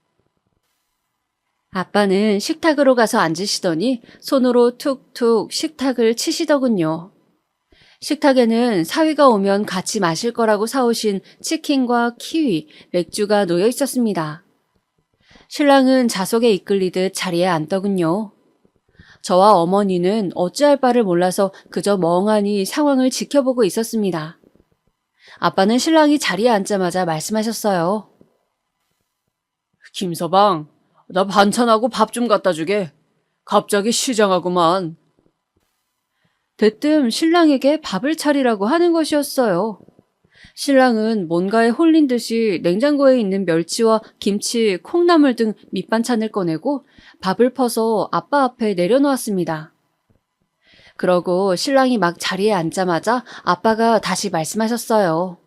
아빠는 식탁으로 가서 앉으시더니 손으로 툭툭 식탁을 치시더군요. 식탁에는 사위가 오면 같이 마실 거라고 사오신 치킨과 키위, 맥주가 놓여 있었습니다. 신랑은 자석에 이끌리듯 자리에 앉더군요. 저와 어머니는 어찌할 바를 몰라서 그저 멍하니 상황을 지켜보고 있었습니다. 아빠는 신랑이 자리에 앉자마자 말씀하셨어요. 김서방, 나 반찬하고 밥 좀 갖다 주게. 갑자기 시장하구만. 대뜸 신랑에게 밥을 차리라고 하는 것이었어요. 신랑은 뭔가에 홀린 듯이 냉장고에 있는 멸치와 김치, 콩나물 등 밑반찬을 꺼내고 밥을 퍼서 아빠 앞에 내려놓았습니다. 그러고 신랑이 막 자리에 앉자마자 아빠가 다시 말씀하셨어요.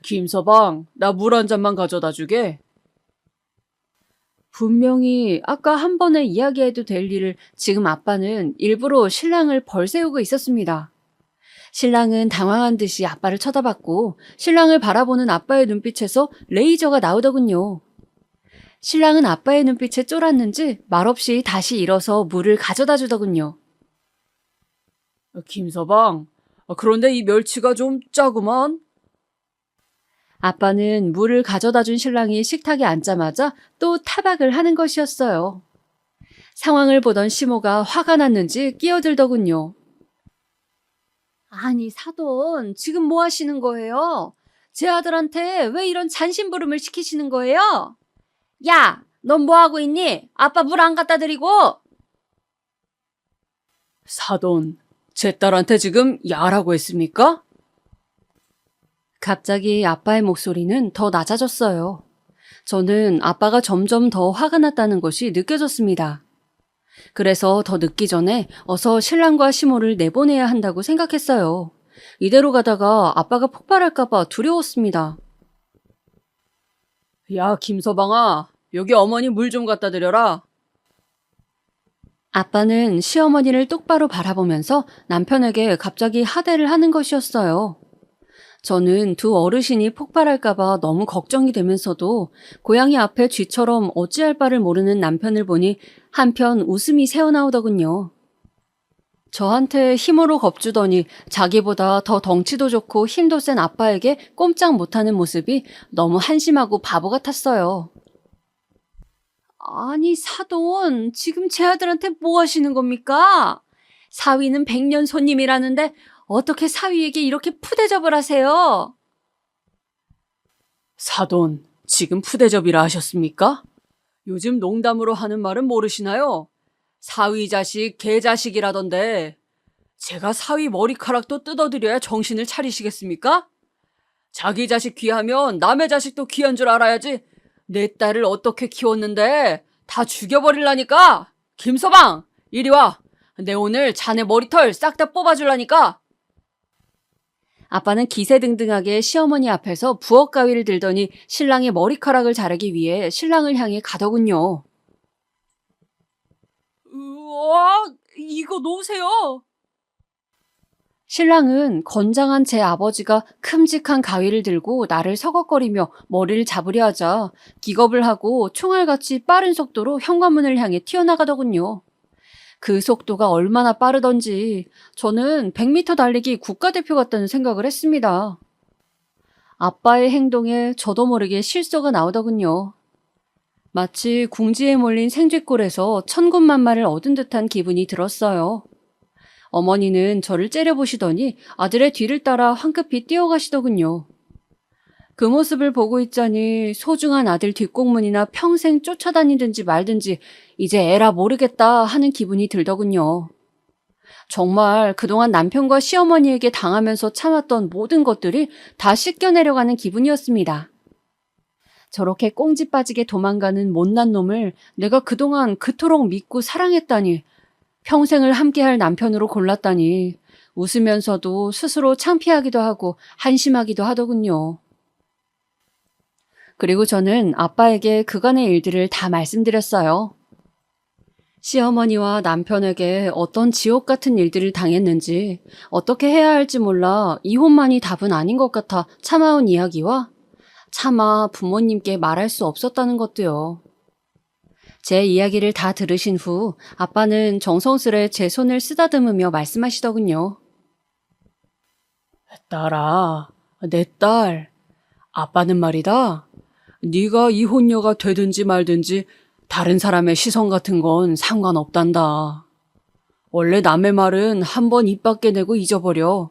김서방, 나 물 한 잔만 가져다 주게. 분명히 아까 한 번에 이야기해도 될 일을 지금 아빠는 일부러 신랑을 벌세우고 있었습니다. 신랑은 당황한 듯이 아빠를 쳐다봤고 신랑을 바라보는 아빠의 눈빛에서 레이저가 나오더군요. 신랑은 아빠의 눈빛에 쫄았는지 말없이 다시 일어서 물을 가져다 주더군요. 김서방, 그런데 이 멸치가 좀 짜구만. 아빠는 물을 가져다 준 신랑이 식탁에 앉자마자 또 타박을 하는 것이었어요. 상황을 보던 시모가 화가 났는지 끼어들더군요. 아니, 사돈, 지금 뭐 하시는 거예요? 제 아들한테 왜 이런 잔심부름을 시키시는 거예요? 야, 넌 뭐 하고 있니? 아빠 물 안 갖다 드리고. 사돈, 제 딸한테 지금 야라고 했습니까? 갑자기 아빠의 목소리는 더 낮아졌어요. 저는 아빠가 점점 더 화가 났다는 것이 느껴졌습니다. 그래서 더 늦기 전에 어서 신랑과 시모를 내보내야 한다고 생각했어요. 이대로 가다가 아빠가 폭발할까봐 두려웠습니다. 야, 김서방아, 여기 어머니 물 좀 갖다 드려라. 아빠는 시어머니를 똑바로 바라보면서 남편에게 갑자기 하대를 하는 것이었어요. 저는 두 어르신이 폭발할까봐 너무 걱정이 되면서도 고양이 앞에 쥐처럼 어찌할 바를 모르는 남편을 보니 한편 웃음이 새어나오더군요. 저한테 힘으로 겁주더니 자기보다 더 덩치도 좋고 힘도 센 아빠에게 꼼짝 못하는 모습이 너무 한심하고 바보 같았어요. 아니, 사돈, 지금 제 아들한테 뭐 하시는 겁니까? 사위는 100년 손님이라는데 어떻게 사위에게 이렇게 푸대접을 하세요? 사돈, 지금 푸대접이라 하셨습니까? 요즘 농담으로 하는 말은 모르시나요? 사위 자식, 개 자식이라던데 제가 사위 머리카락도 뜯어드려야 정신을 차리시겠습니까? 자기 자식 귀하면 남의 자식도 귀한 줄 알아야지. 내 딸을 어떻게 키웠는데 다 죽여버릴라니까. 김서방, 이리 와. 내 오늘 자네 머리털 싹 다 뽑아줄라니까. 아빠는 기세등등하게 시어머니 앞에서 부엌 가위를 들더니 신랑의 머리카락을 자르기 위해 신랑을 향해 가더군요. 우와, 이거 놓으세요. 신랑은 건장한 제 아버지가 큼직한 가위를 들고 나를 서걱거리며 머리를 잡으려 하자 기겁을 하고 총알같이 빠른 속도로 현관문을 향해 튀어나가더군요. 그 속도가 얼마나 빠르던지 저는 100m 달리기 국가대표 같다는 생각을 했습니다. 아빠의 행동에 저도 모르게 실소가 나오더군요. 마치 궁지에 몰린 생쥐골에서 천군만마를 얻은 듯한 기분이 들었어요. 어머니는 저를 째려보시더니 아들의 뒤를 따라 황급히 뛰어가시더군요. 그 모습을 보고 있자니 소중한 아들 뒷공문이나 평생 쫓아다니든지 말든지 이제 에라 모르겠다 하는 기분이 들더군요. 정말 그동안 남편과 시어머니에게 당하면서 참았던 모든 것들이 다 씻겨내려가는 기분이었습니다. 저렇게 꽁지 빠지게 도망가는 못난 놈을 내가 그동안 그토록 믿고 사랑했다니, 평생을 함께할 남편으로 골랐다니 웃으면서도 스스로 창피하기도 하고 한심하기도 하더군요. 그리고 저는 아빠에게 그간의 일들을 다 말씀드렸어요. 시어머니와 남편에게 어떤 지옥 같은 일들을 당했는지, 어떻게 해야 할지 몰라 이혼만이 답은 아닌 것 같아 참아온 이야기와 차마 부모님께 말할 수 없었다는 것도요. 제 이야기를 다 들으신 후 아빠는 정성스레 제 손을 쓰다듬으며 말씀하시더군요. 딸아, 내 딸, 아빠는 말이다. 네가 이혼녀가 되든지 말든지 다른 사람의 시선 같은 건 상관없단다. 원래 남의 말은 한 번 입 밖에 내고 잊어버려.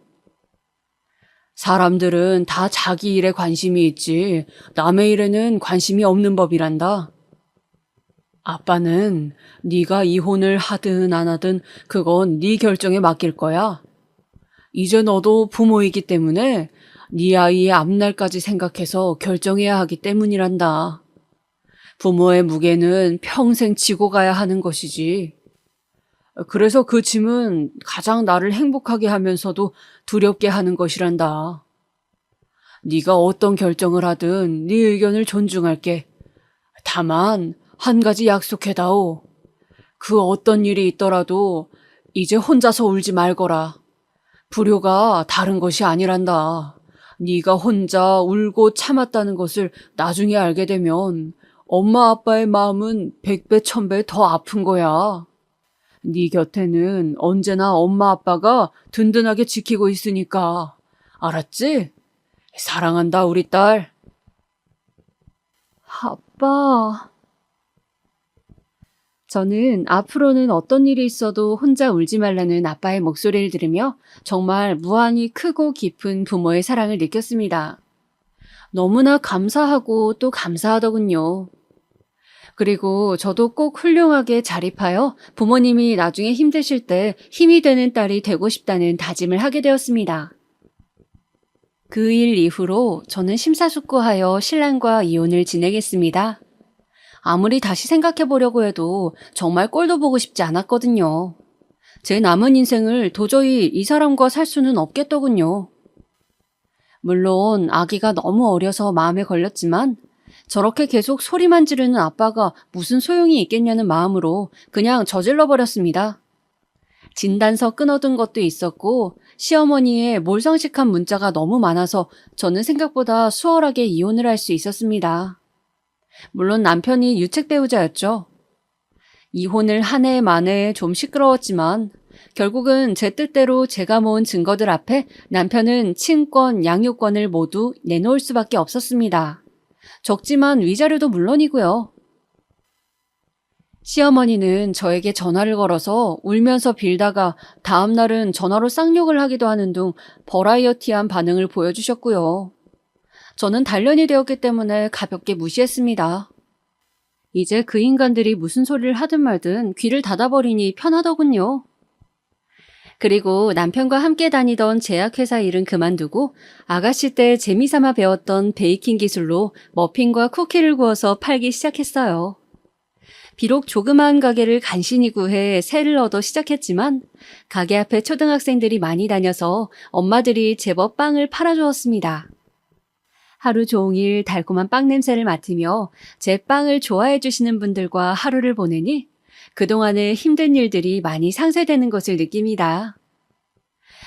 사람들은 다 자기 일에 관심이 있지 남의 일에는 관심이 없는 법이란다. 아빠는 네가 이혼을 하든 안 하든 그건 네 결정에 맡길 거야. 이제 너도 부모이기 때문에 네 아이의 앞날까지 생각해서 결정해야 하기 때문이란다. 부모의 무게는 평생 지고 가야 하는 것이지. 그래서 그 짐은 가장 나를 행복하게 하면서도 두렵게 하는 것이란다. 네가 어떤 결정을 하든 네 의견을 존중할게. 다만 한 가지 약속해다오. 그 어떤 일이 있더라도 이제 혼자서 울지 말거라. 불효가 다른 것이 아니란다. 네가 혼자 울고 참았다는 것을 나중에 알게 되면 엄마 아빠의 마음은 100배 1000배 더 아픈 거야. 네 곁에는 언제나 엄마 아빠가 든든하게 지키고 있으니까. 알았지? 사랑한다 우리 딸. 아빠. 저는 앞으로는 어떤 일이 있어도 혼자 울지 말라는 아빠의 목소리를 들으며 정말 무한히 크고 깊은 부모의 사랑을 느꼈습니다. 너무나 감사하고 또 감사하더군요. 그리고 저도 꼭 훌륭하게 자립하여 부모님이 나중에 힘드실 때 힘이 되는 딸이 되고 싶다는 다짐을 하게 되었습니다. 그 일 이후로 저는 심사숙고하여 신랑과 이혼을 진행했습니다. 아무리 다시 생각해보려고 해도 정말 꼴도 보고 싶지 않았거든요. 제 남은 인생을 도저히 이 사람과 살 수는 없겠더군요. 물론 아기가 너무 어려서 마음에 걸렸지만 저렇게 계속 소리만 지르는 아빠가 무슨 소용이 있겠냐는 마음으로 그냥 저질러버렸습니다. 진단서 끊어둔 것도 있었고 시어머니의 몰상식한 문자가 너무 많아서 저는 생각보다 수월하게 이혼을 할 수 있었습니다. 물론 남편이 유책 배우자였죠. 이혼을 한 해 만에 좀 시끄러웠지만 결국은 제 뜻대로 제가 모은 증거들 앞에 남편은 친권, 양육권을 모두 내놓을 수밖에 없었습니다. 적지만 위자료도 물론이고요. 시어머니는 저에게 전화를 걸어서 울면서 빌다가 다음 날은 전화로 쌍욕을 하기도 하는 등 버라이어티한 반응을 보여주셨고요. 저는 단련이 되었기 때문에 가볍게 무시했습니다. 이제 그 인간들이 무슨 소리를 하든 말든 귀를 닫아버리니 편하더군요. 그리고 남편과 함께 다니던 제약회사 일은 그만두고 아가씨 때 재미삼아 배웠던 베이킹 기술로 머핀과 쿠키를 구워서 팔기 시작했어요. 비록 조그마한 가게를 간신히 구해 새를 얻어 시작했지만 가게 앞에 초등학생들이 많이 다녀서 엄마들이 제법 빵을 팔아주었습니다. 하루 종일 달콤한 빵 냄새를 맡으며 제 빵을 좋아해 주시는 분들과 하루를 보내니 그동안의 힘든 일들이 많이 상쇄되는 것을 느낍니다.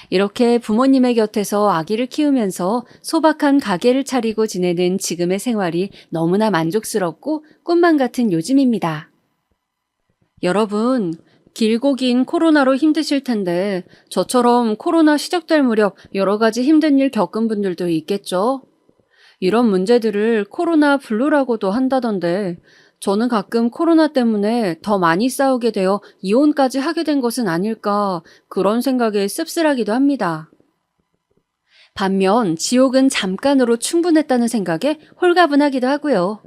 이렇게 부모님의 곁에서 아기를 키우면서 소박한 가게를 차리고 지내는 지금의 생활이 너무나 만족스럽고 꿈만 같은 요즘입니다. 여러분, 길고 긴 코로나로 힘드실 텐데 저처럼 코로나 시작될 무렵 여러 가지 힘든 일 겪은 분들도 있겠죠? 이런 문제들을 코로나 블루라고도 한다던데 저는 가끔 코로나 때문에 더 많이 싸우게 되어 이혼까지 하게 된 것은 아닐까 그런 생각에 씁쓸하기도 합니다. 반면 지옥은 잠깐으로 충분했다는 생각에 홀가분하기도 하고요.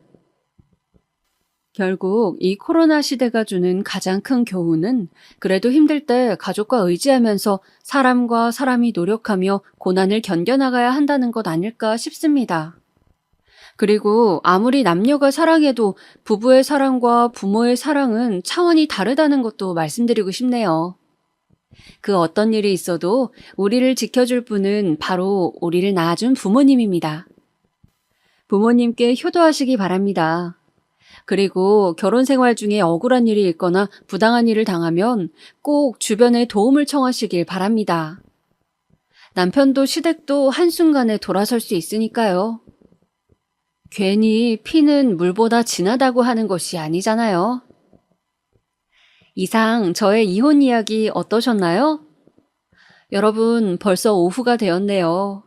결국 이 코로나 시대가 주는 가장 큰 교훈은 그래도 힘들 때 가족과 의지하면서 사람과 사람이 노력하며 고난을 견뎌나가야 한다는 것 아닐까 싶습니다. 그리고 아무리 남녀가 사랑해도 부부의 사랑과 부모의 사랑은 차원이 다르다는 것도 말씀드리고 싶네요. 그 어떤 일이 있어도 우리를 지켜줄 분은 바로 우리를 낳아준 부모님입니다. 부모님께 효도하시기 바랍니다. 그리고 결혼 생활 중에 억울한 일이 있거나 부당한 일을 당하면 꼭 주변에 도움을 청하시길 바랍니다. 남편도 시댁도 한순간에 돌아설 수 있으니까요. 괜히 피는 물보다 진하다고 하는 것이 아니잖아요. 이상 저의 이혼 이야기 어떠셨나요? 여러분, 벌써 오후가 되었네요.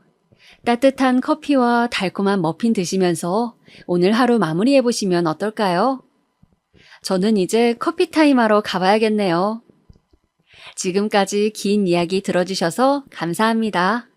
따뜻한 커피와 달콤한 머핀 드시면서 오늘 하루 마무리해보시면 어떨까요? 저는 이제 커피 타임 하러 가봐야겠네요. 지금까지 긴 이야기 들어주셔서 감사합니다.